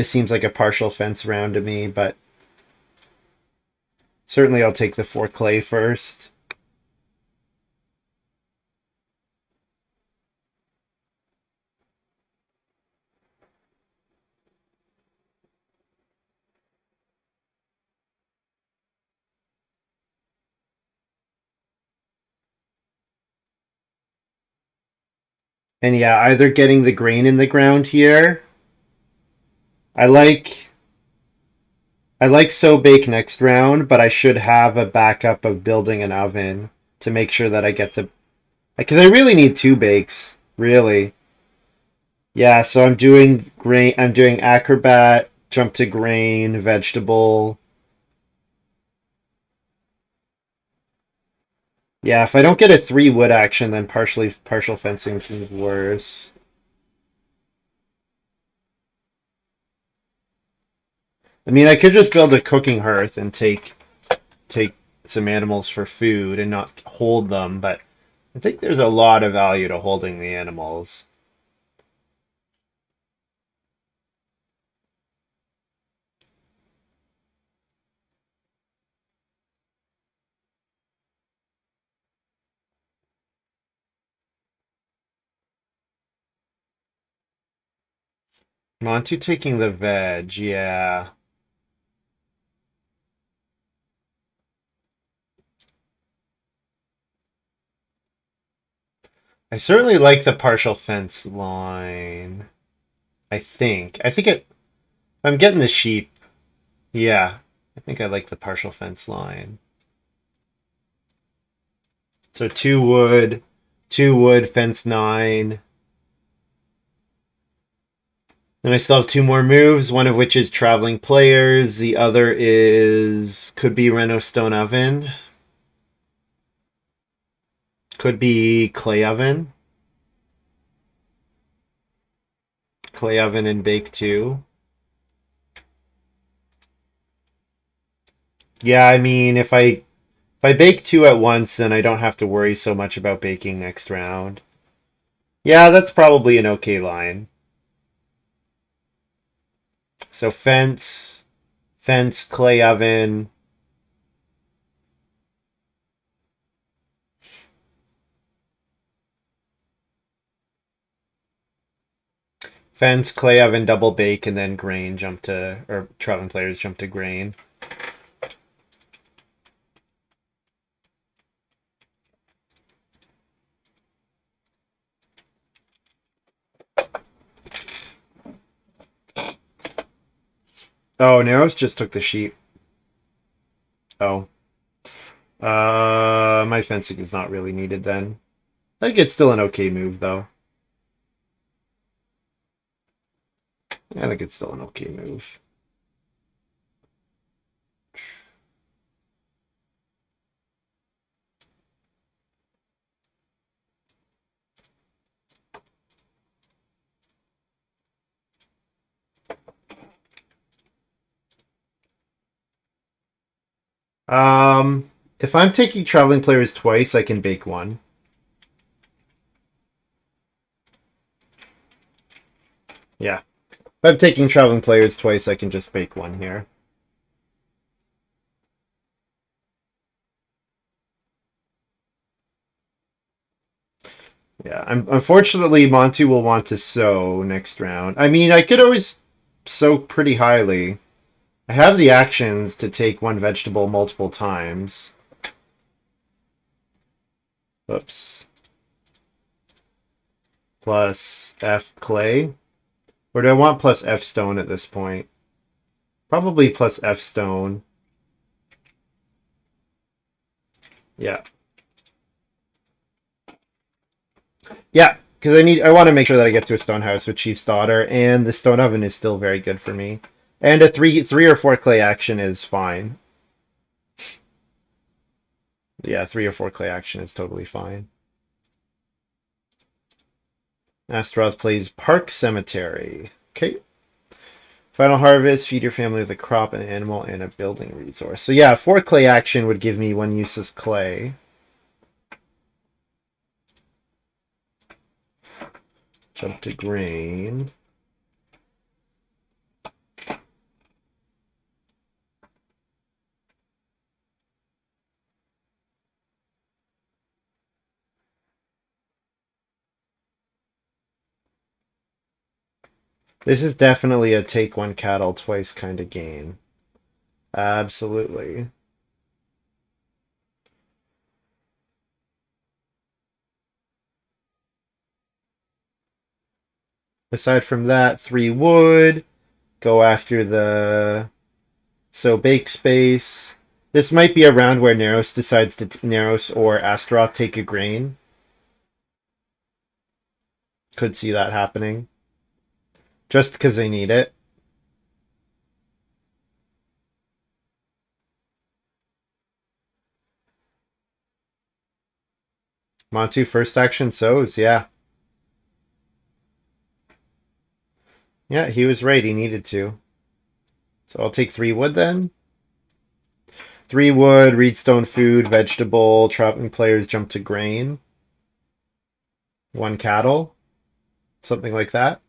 seems like a partial fence round to me, but certainly I'll take the 4 clay first. And yeah, either getting the grain in the ground here. I like I like so bake next round, but I should have a backup of building an oven to make sure that I get the because I really need two bakes, really. Yeah, so I'm doing grain. I'm doing acrobat, jump to grain, vegetable. Yeah, if I don't get a three wood action, then partial fencing seems worse. I mean, I could just build a cooking hearth and take some animals for food and not hold them, but I think there's a lot of value to holding the animals. Montu taking the veg, yeah. I certainly like the partial fence line. I think. I think it. I'm getting the sheep. Yeah, I think I like the partial fence line. So two wood, fence 9. Then I still have two more moves, one of which is traveling players. The other is could be Reno Stone Oven. Could be Clay Oven. Clay Oven and Bake 2. Yeah, I mean if I bake 2 at once, then I don't have to worry so much about baking next round. Yeah, that's probably an okay line. So fence, clay oven. Fence, clay oven, double bake, and then grain jump to, or traveling players jump to grain. Oh, Narrows just took the sheep. Oh. My fencing is not really needed then. I think it's still an okay move, though. I think it's still an okay move. If I'm taking traveling players twice, I can bake one. Yeah. If I'm taking traveling players twice, I can just bake one here. Yeah, unfortunately Montu will want to sow next round. I mean, I could always sow pretty highly. I have the actions to take one vegetable multiple times. Oops. Plus F clay. Or do I want plus F stone at this point? Probably plus F stone. Yeah. Yeah, because I want to make sure that I get to a stone house with Chief's daughter, and the stone oven is still very good for me. And a three or four clay action is fine. Yeah, 3 or 4 clay action is totally fine. Astaroth plays Park Cemetery. Okay. Final harvest, feed your family with a crop, an animal, and a building resource. So yeah, 4 clay action would give me 1 useless clay. Jump to grain. This is definitely a take 1 cattle twice kind of game. Absolutely. Aside from that, 3 wood. Go after the bake space. This might be a round where Narros decides to Narros or Astaroth take a grain. Could see that happening. Just because they need it. Montu first action sows, yeah. Yeah, he was right, he needed to. So I'll take 3 wood then. 3 wood, reedstone food, vegetable, trapping players jump to grain. 1 cattle. Something like that.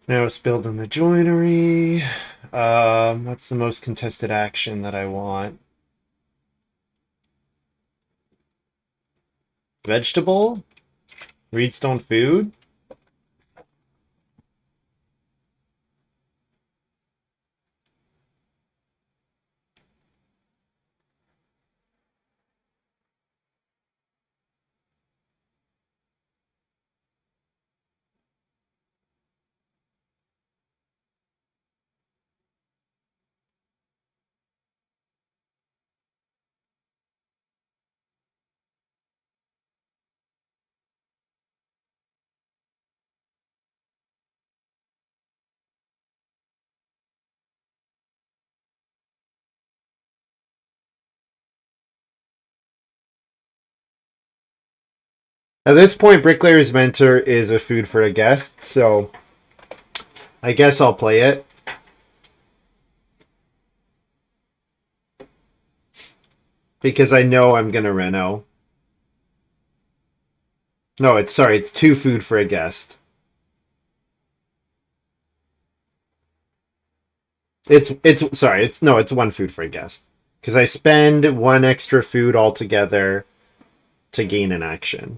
Now it's building the joinery. What's the most contested action that I want? Vegetable? Reedstone food? At this point, Bricklayer's Mentor is a food for a guest, so I guess I'll play it. Because I know I'm gonna reno. No, it's two food for a guest. It's one food for a guest. Because I spend one extra food altogether to gain an action.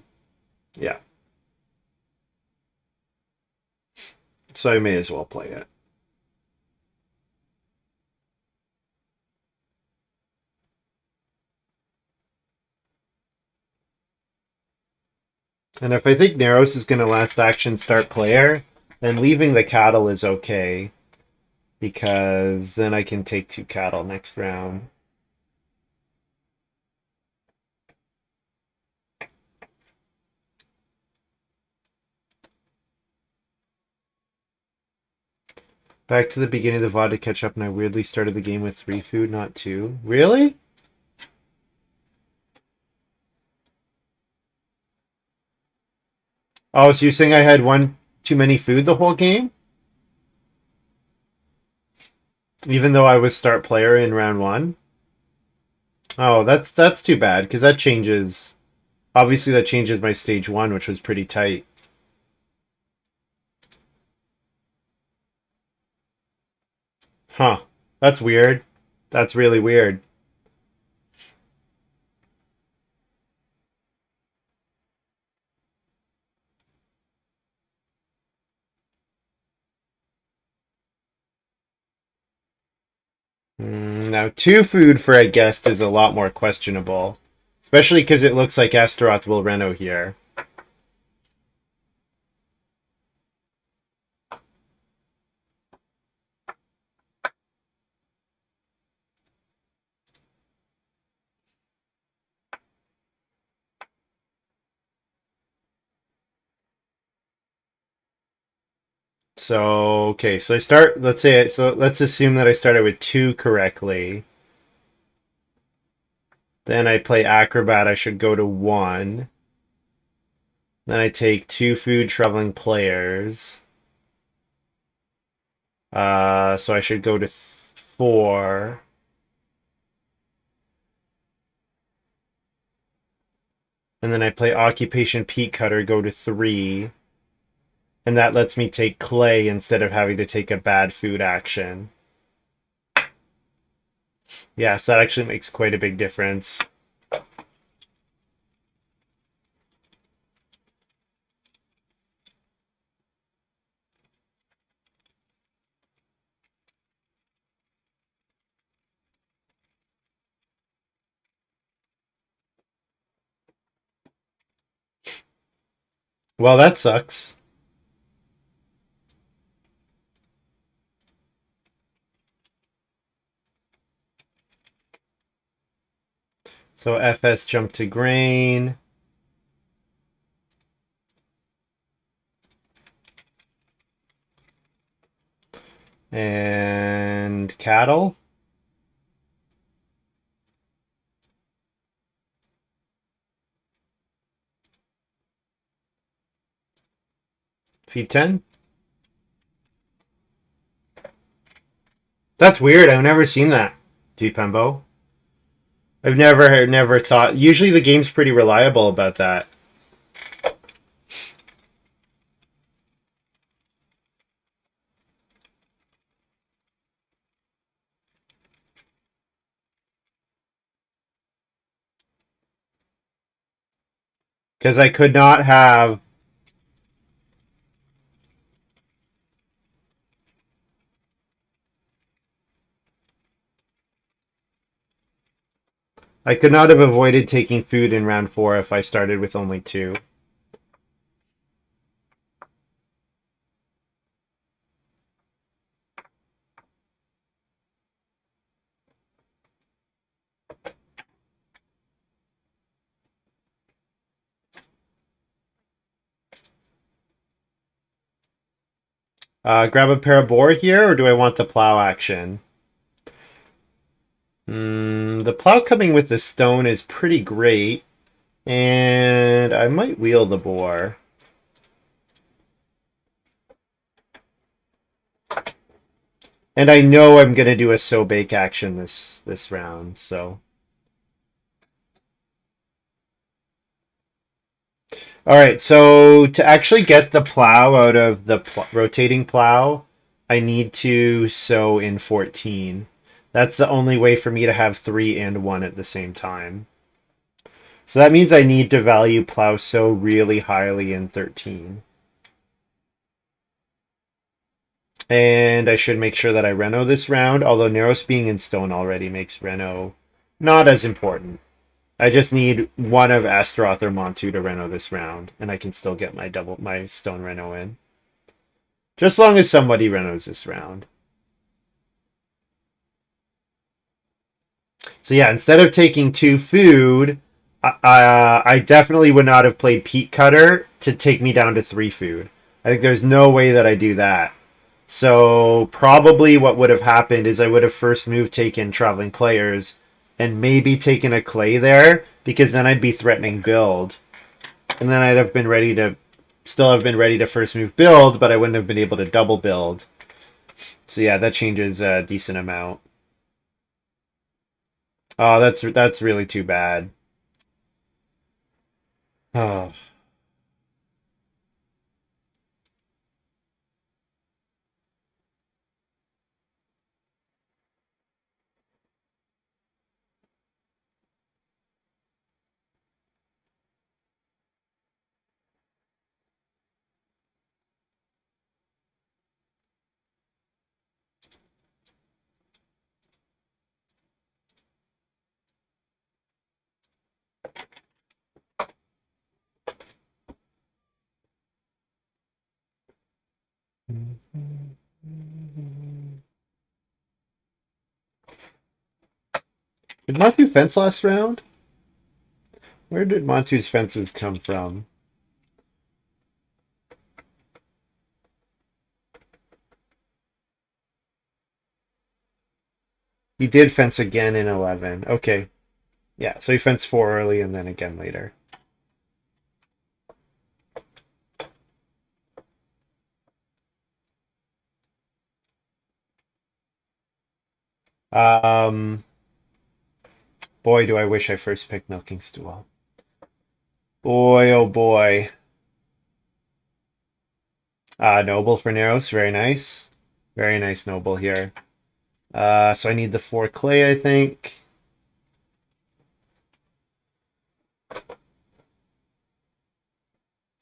Yeah. So I may as well play it. And if I think Narros is going to last action start player, then leaving the cattle is okay. Because then I can take two cattle next round. Back to the beginning of the VOD to catch up, and I weirdly started the game with 3 food, not 2. Really? Oh, so you're saying I had one too many food the whole game? Even though I was start player in round 1? Oh, that's too bad, because that changes... Obviously that changes my stage 1, which was pretty tight. Huh. That's weird. That's really weird. Now, 2 food for a guest is a lot more questionable. Especially because it looks like Astaroth will reno here. So, okay, so I start, let's assume that I started with 2 correctly. Then I play Acrobat, I should go to 1. Then I take 2 food traveling players. So I should go to 4. And then I play Occupation Peat Cutter, go to 3. And that lets me take clay instead of having to take a bad food action. Yeah, so that actually makes quite a big difference. Well, that sucks. So FS jump to grain. And cattle. Feed 10. That's weird. I've never seen that. Pembo. I've never thought. Usually the game's pretty reliable about that. Because I could not have. I could not have avoided taking food in round 4 if I started with only 2. Grab a pair of boar here, or do I want the plow action? The plow coming with the stone is pretty great, and I might wheel the boar. And I know I'm gonna do a sow bake action this round, so. All right, so to actually get the plow out of the rotating plow, I need to sow in 14. That's the only way for me to have 3 and 1 at the same time. So that means I need to value plow sow really highly in 13. And I should make sure that I reno this round, although narrows being in stone already makes reno not as important. I just need one of Astaroth or Montu to reno this round, and I can still get my stone reno in. Just as long as somebody renos this round. So yeah, instead of taking 2 food, I definitely would not have played Peat Cutter to take me down to 3 food. I think there's no way that I do that. So probably what would have happened is I would have first move taken Traveling Players and maybe taken a clay there, because then I'd be threatening build. And then I'd have been ready to still have been ready to first move build, but I wouldn't have been able to double build. So yeah, that changes a decent amount. Oh, that's really too bad. Oh. Did Montu fence last round? Where did Montu's fences come from? He did fence again in 11. Okay. Yeah, so he fenced 4 early and then again later. Um, Boy, do I wish I first picked Milking Stool. Boy, oh boy. Noble for Neros, very nice. Very nice Noble here. So I need the 4 clay, I think.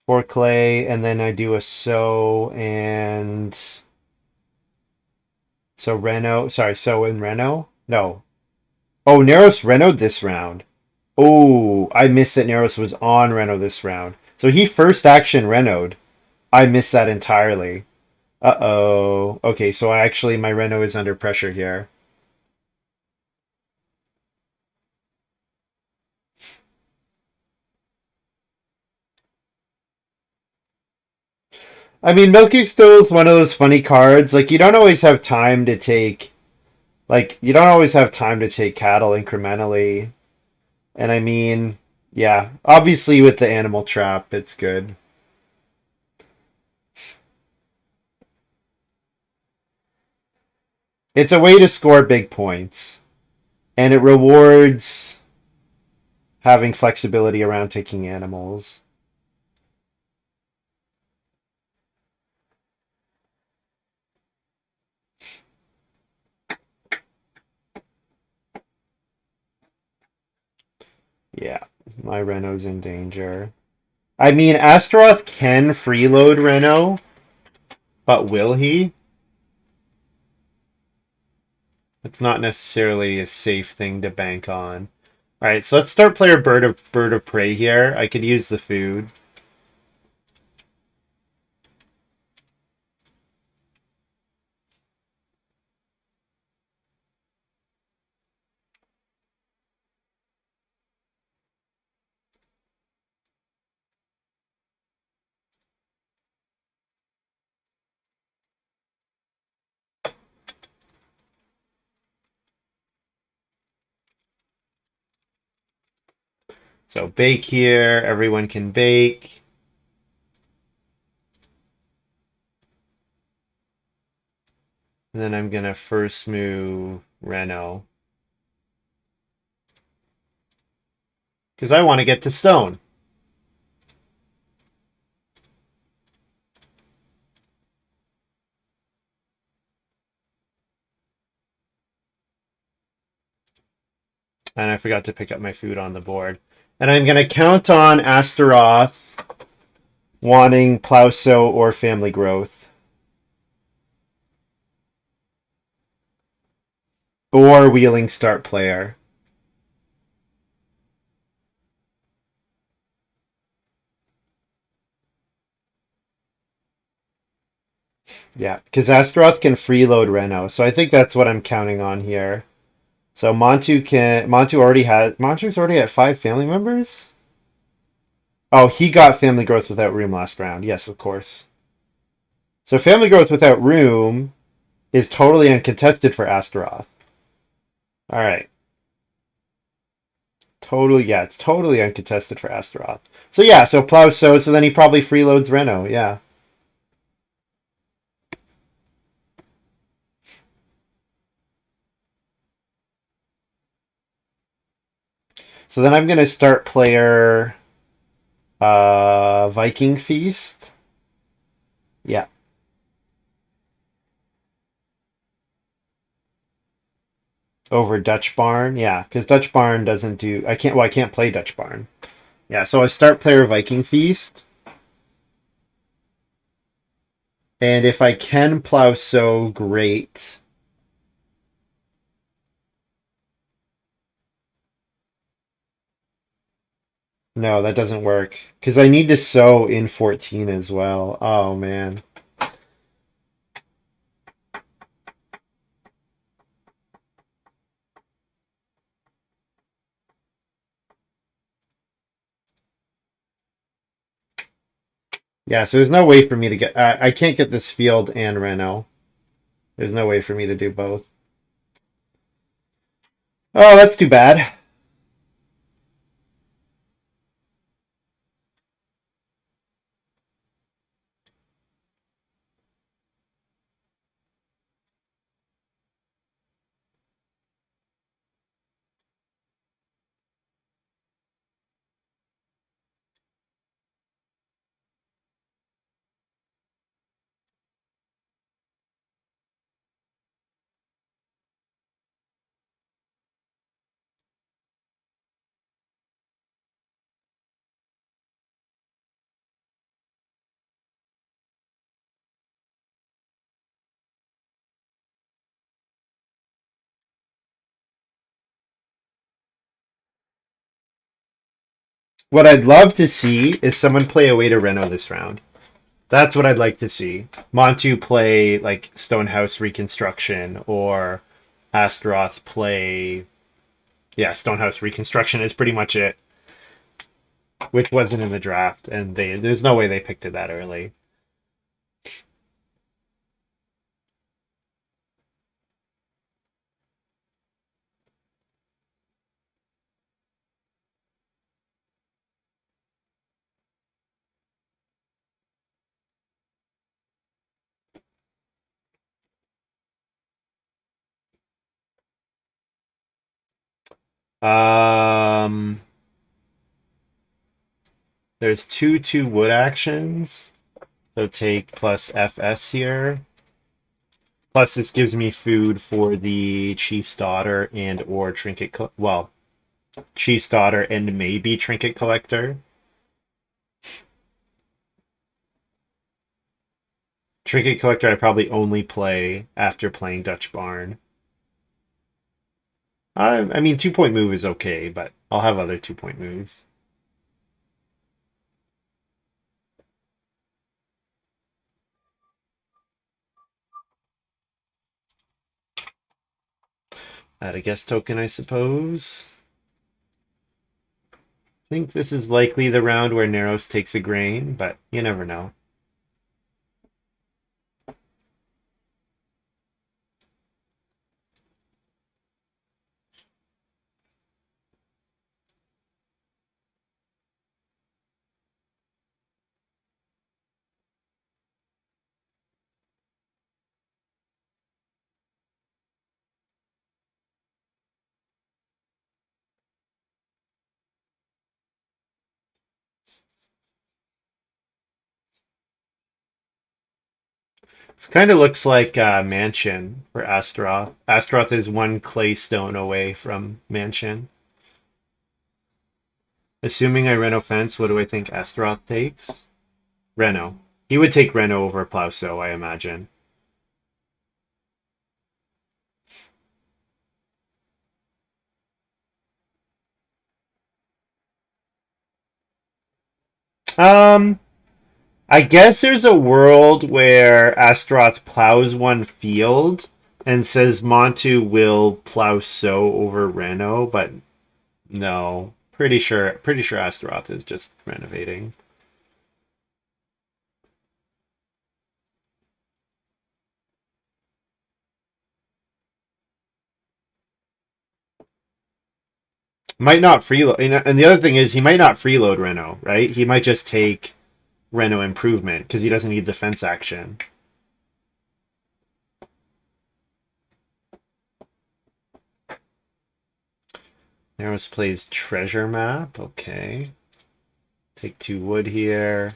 4 clay, and then I do a sow and so Reno. Sorry, sow and Reno. No. Oh, Neros Reno'd this round. Oh, I missed that Neros was on Reno this round. So he first action Reno'd. I missed that entirely. Uh-oh. Okay, so actually my Reno is under pressure here. I mean, Milky Stool is one of those funny cards. Like, you don't always have time to take... Like, you don't always have time to take cattle incrementally. And I mean, yeah, obviously with the animal trap, it's good. It's a way to score big points. And it rewards having flexibility around taking animals. Yeah, my Reno's in danger. I mean, Astaroth can freeload Reno, but will he? It's not necessarily a safe thing to bank on. All right, so let's start player bird of prey here. I could use the food. So bake here. Everyone can bake. And then I'm gonna first move Reno because I want to get to stone. And I forgot to pick up my food on the board. And I'm going to count on Astaroth wanting plow sow or family growth. Or wheeling start player. Yeah, because Astaroth can freeload Reno. So I think that's what I'm counting on here. So Montu's already at 5 family members? Oh, he got family growth without room last round. Yes, of course. So family growth without room is totally uncontested for Astaroth. All right. Totally, yeah, it's totally uncontested for Astaroth. So yeah, so plow so then he probably freeloads Reno, yeah. So then I'm gonna start player Viking Feast. Yeah. Over Dutch Barn. Yeah, because Dutch Barn doesn't do I can't play Dutch Barn. Yeah, so I start player Viking Feast. And if I can plow so great. No, that doesn't work. Because I need to sow in 14 as well. Oh man. Yeah, so there's no way for me to get. I can't get this field and Reno. There's no way for me to do both. Oh, that's too bad. What I'd love to see is someone play away to Reno this round. That's what I'd like to see. Montu play like Stonehouse Reconstruction or Astaroth play. Yeah, Stonehouse Reconstruction is pretty much it, which wasn't in the draft, and there's no way they picked it that early. Um, there's two wood actions, so take plus FS here. Plus, this gives me food for the Chief's Daughter and or Trinket. Well, Chief's Daughter and maybe Trinket Collector. Trinket Collector I probably only play after playing Dutch Barn. I mean, 2-point move is okay, but I'll have other 2-point moves. Add a guest token, I suppose. I think this is likely the round where Narros takes a grain, but you never know. This kind of looks like Mansion for Astaroth. Astaroth is one clay stone away from Mansion. Assuming I Reno fence, what do I think Astaroth takes? Reno. He would take Reno over Plauso, I imagine. Um, I guess there's a world where Astaroth plows one field and says Montu will plow so over Reno, but no. Pretty sure Astaroth is just renovating. Might not freeload, and the other thing is he might not freeload Reno, right? He might just take Reno improvement because he doesn't need defense action. Narrows plays treasure map. Okay. Take 2 wood here.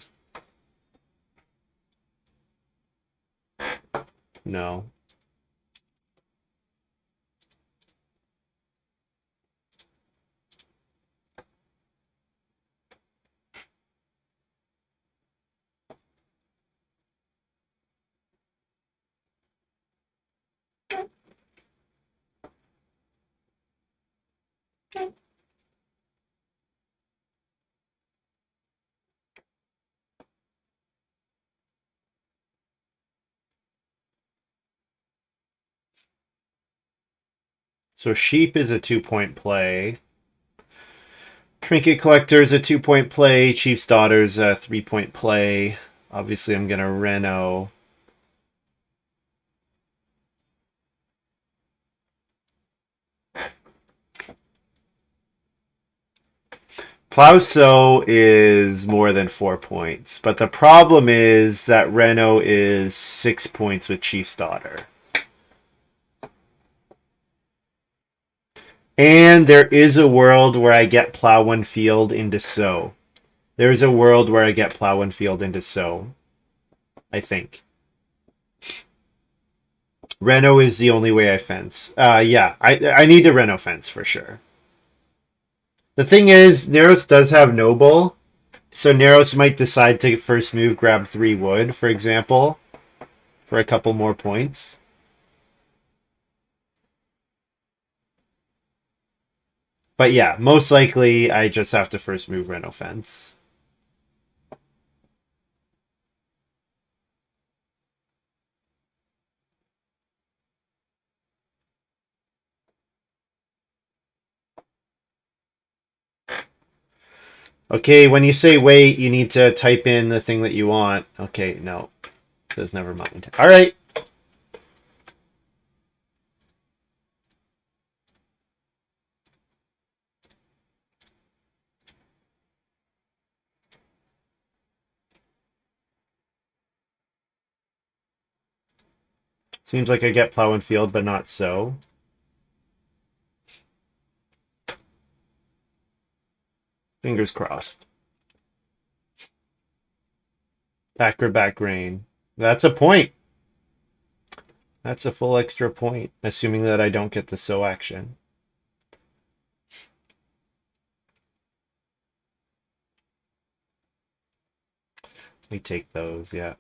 No. So sheep is a 2-point play. Trinket Collector is a 2-point play. Chief's Daughter's a 3-point play. Obviously, I'm gonna Reno. Plauso is more than 4 points, but the problem is that Reno is 6 points with Chief's Daughter. And there is a world where I get plow one field into sow. There's a world where I get plow one field into sow. I think. Reno is the only way I fence. Yeah, I need to Reno fence for sure. The thing is, Narros does have Noble, so Narros might decide to first move grab 3 wood, for example, for a couple more points. But yeah, most likely I just have to first move Reno fence. Okay, when you say wait, you need to type in the thing that you want. Okay, no. It says never mind. All right. Seems like I get plow and field, but not so. Fingers crossed. Back grain. That's a point. That's a full extra point, assuming that I don't get the so action. We take those, yeah.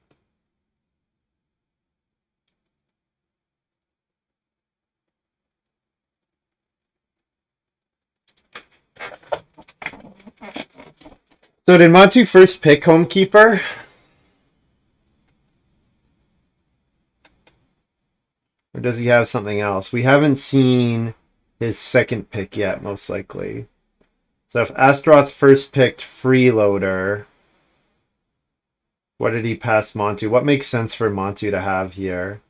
So did Montu first pick Homekeeper? Or does he have something else? We haven't seen his second pick yet, most likely. So if Astaroth first picked Freeloader, what did he pass Montu? What makes sense for Montu to have here?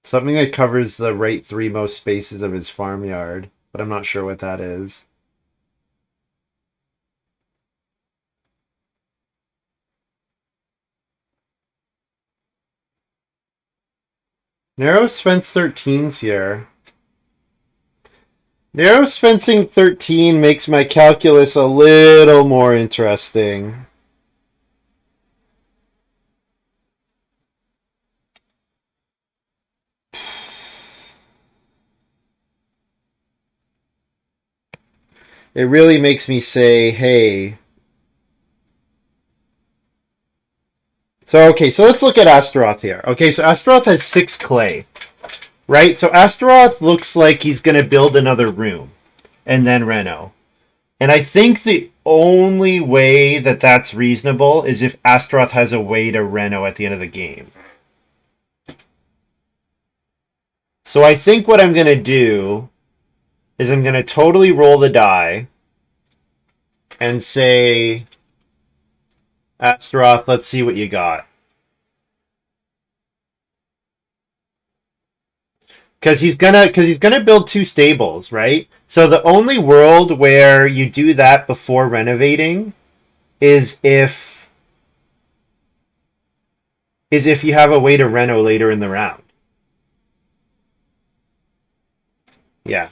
Something that covers the right three most spaces of his farmyard, but I'm not sure what that is. Narrows fence 13's here. Narrows fencing 13 makes my calculus a little more interesting. It really makes me say, hey. So let's look at Astaroth here. Okay, so Astaroth has 6 clay, right? So Astaroth looks like he's going to build another room and then reno. And I think the only way that that's reasonable is if Astaroth has a way to reno at the end of the game. So I think what I'm going to do is I'm going to totally roll the die and say, Astaroth, let's see what you got. Because he's gonna build 2 stables, right? So the only world where you do that before renovating is if you have a way to reno later in the round. Yeah.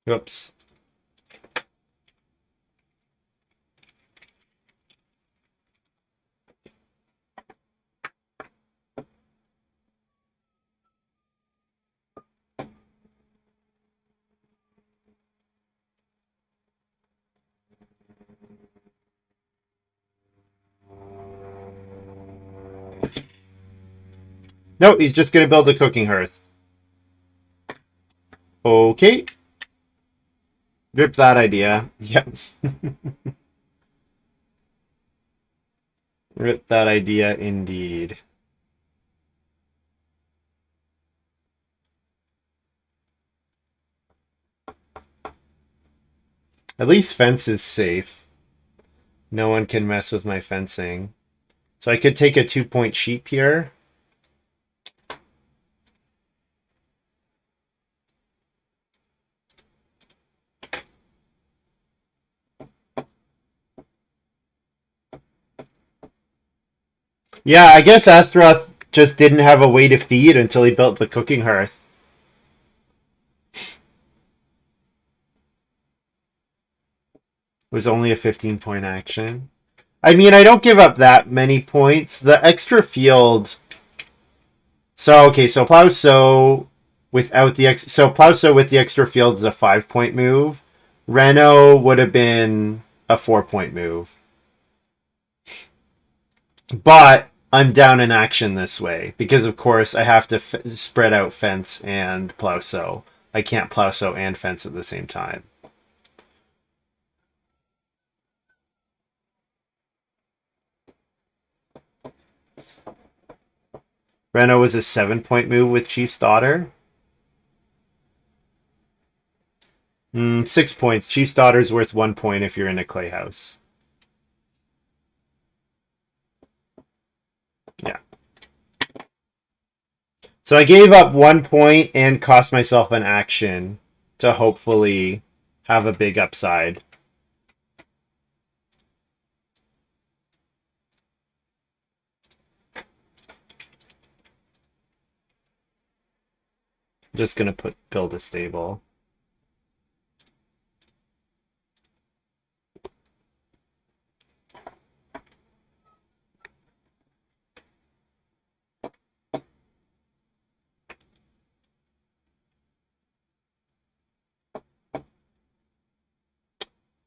Oops. No, he's just gonna build a cooking hearth. Okay. Rip that idea. Yep. Rip that idea indeed. At least fence is safe. No one can mess with my fencing. So I could take a 2-point sheep here. Yeah, I guess Astaroth just didn't have a way to feed until he built the cooking hearth. It was only a 15-point action. I mean, I don't give up that many points. The extra field. So plow sow without the plow sow with the extra field is a 5-point move. Reno would have been a 4-point move. But I'm down in action this way because, of course, I have to spread out fence and plow sow. I can't plow sow and fence at the same time. Reno was a 7-point move with Chief's daughter. 6 points. Chief's daughter's worth 1 point if you're in a clay house. Yeah. So I gave up 1 point and cost myself an action to hopefully have a big upside. I'm just gonna build a stable.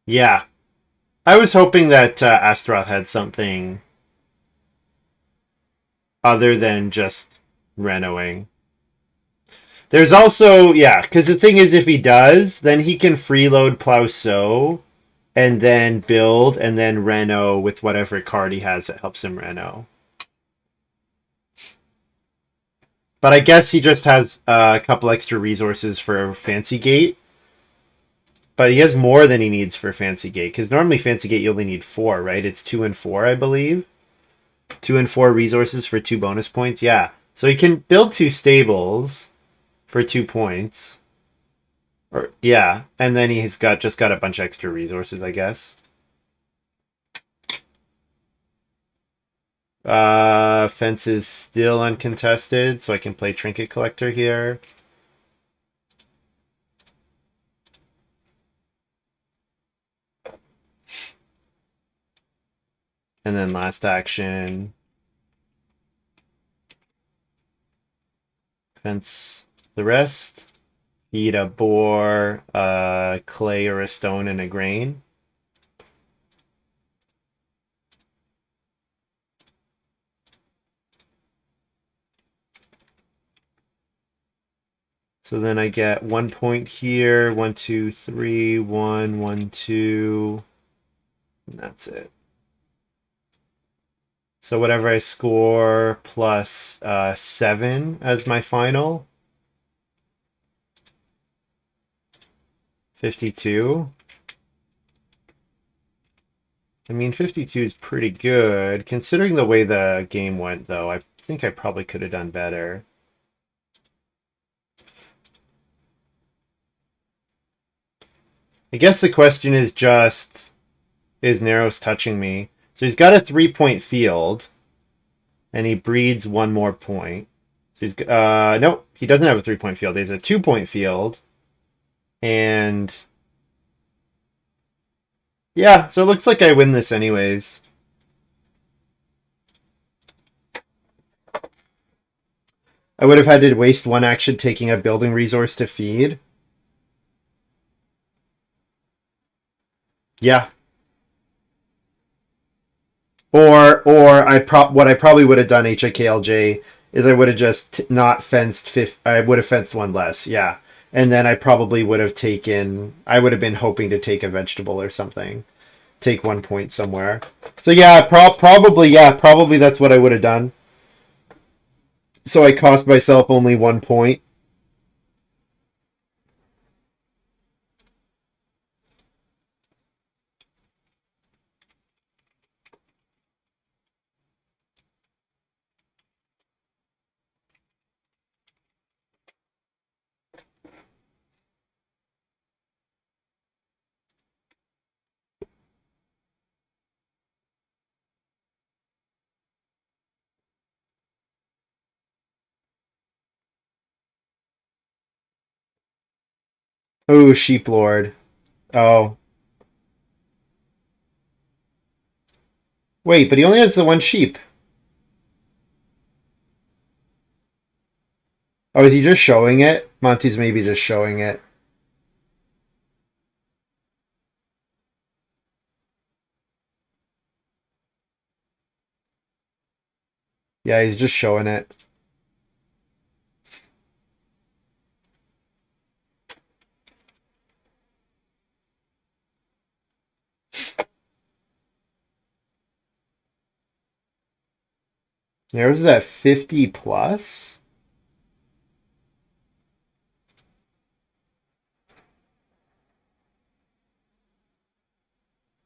Yeah. I was hoping that Astaroth had something other than just renoing. There's also, yeah, because the thing is, if he does, then he can freeload Plow Sow and then build and then reno with whatever card he has that helps him reno. But I guess he just has a couple extra resources for Fancy Gate. But he has more than he needs for Fancy Gate, because normally Fancy Gate you only need 4, right? It's 2 and 4, I believe. 2 and 4 resources for 2 bonus points. Yeah. So he can build 2 stables for 2 points. Or yeah, and then he's got a bunch of extra resources, I guess. Fence is still uncontested, so I can play Trinket Collector here. And then last action. Fence the rest. Eat a boar, clay or a stone and a grain. So then I get 1 point here. 1, 2, 3, 1, 1, 2. And that's it. So whatever I score plus 7 as my final. 52. I mean, 52 is pretty good. Considering the way the game went, though, I think I probably could have done better. I guess the question is just, is Narros touching me? So he's got a 3-point field, and he breeds 1 more point. So he's nope, he doesn't have a 3-point field. He has a 2-point field, and yeah, so it looks like I win this anyways. I would have had to waste 1 action taking a building resource to feed. Yeah. Or what I probably would have done HIKLJ is I would have just not fenced I would have fenced 1 less. Yeah. And then I probably would have I would have been hoping to take a vegetable or something. Take 1 point somewhere. So yeah, probably that's what I would have done. So I cost myself only 1 point. Oh, Sheep Lord. Oh. Wait, but he only has the 1 sheep. Oh, is he just showing it? Monty's maybe just showing it. Yeah, he's just showing it. Narrows is at 50 plus?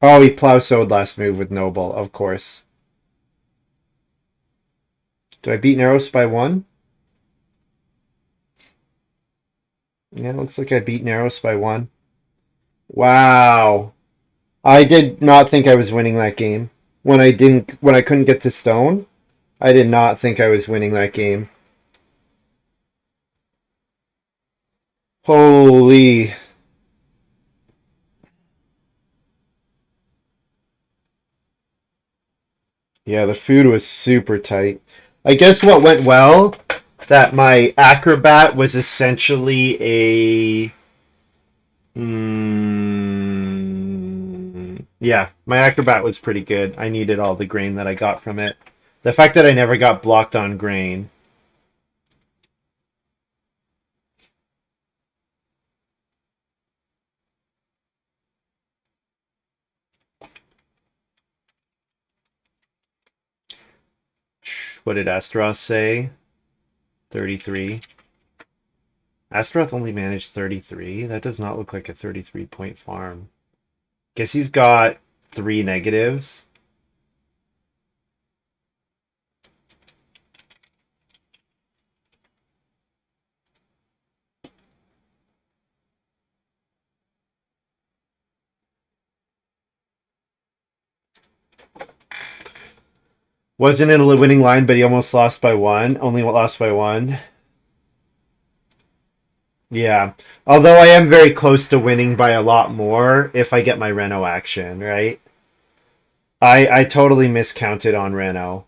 Oh, he plow sowed last move with Noble, of course. Do I beat Narrows by 1? Yeah, looks like I beat Narrows by 1. Wow. I did not think I was winning that game. When I couldn't get to stone, I did not think I was winning that game. Holy. Yeah, the food was super tight. I guess what went well, that my acrobat was essentially a Yeah, my Acrobat was pretty good. I needed all the grain that I got from it. The fact that I never got blocked on grain. What did Astaroth say? 33. Astaroth only managed 33? That does not look like a 33-point farm. Guess he's got 3 negatives. Wasn't in a winning line, but he almost lost by 1. Only lost by 1. Yeah. Although I am very close to winning by a lot more if I get my Reno action, right? I totally miscounted on Reno.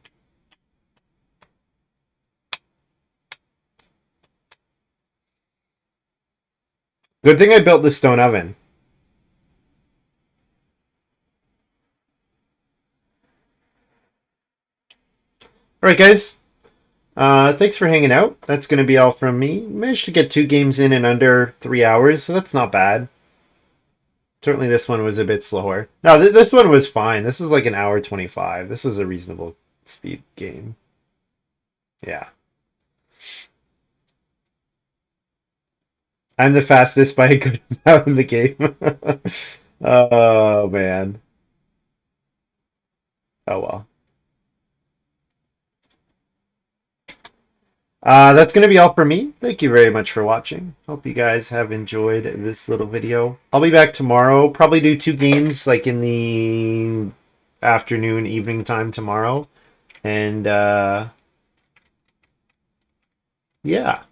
Good thing I built the stone oven. Alright, guys. Thanks for hanging out. That's going to be all from me. Managed to get 2 games in under 3 hours, so that's not bad. Certainly this one was a bit slower. No, this one was fine. This was like an hour 25. This was a reasonable speed game. Yeah. I'm the fastest by a good amount in the game. Oh, man. Oh, well. That's going to be all for me. Thank you very much for watching. Hope you guys have enjoyed this little video. I'll be back tomorrow. Probably do 2 games like in the afternoon, evening time tomorrow. And yeah.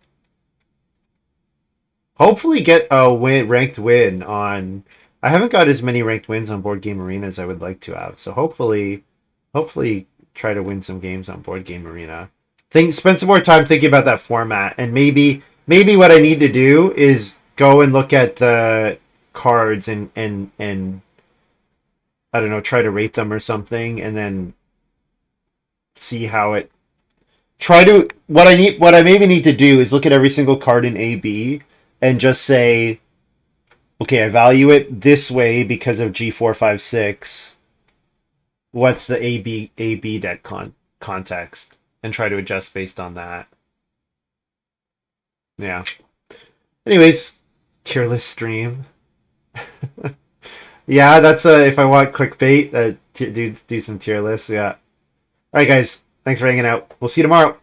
Hopefully get a ranked win on... I haven't got as many ranked wins on Board Game Arena as I would like to have. So hopefully try to win some games on Board Game Arena. Spend some more time thinking about that format, and maybe what I need to do is go and look at the cards and I don't know, try to rate them or something, and then see how it. Try to what I maybe need to do is look at every single card in AB and just say, okay, I value it this way because of G456. What's the AB deck context? And try to adjust based on that. Yeah. Anyways, tier list stream. Yeah, that's if I want clickbait, do some tier lists. Yeah. All right, guys. Thanks for hanging out. We'll see you tomorrow.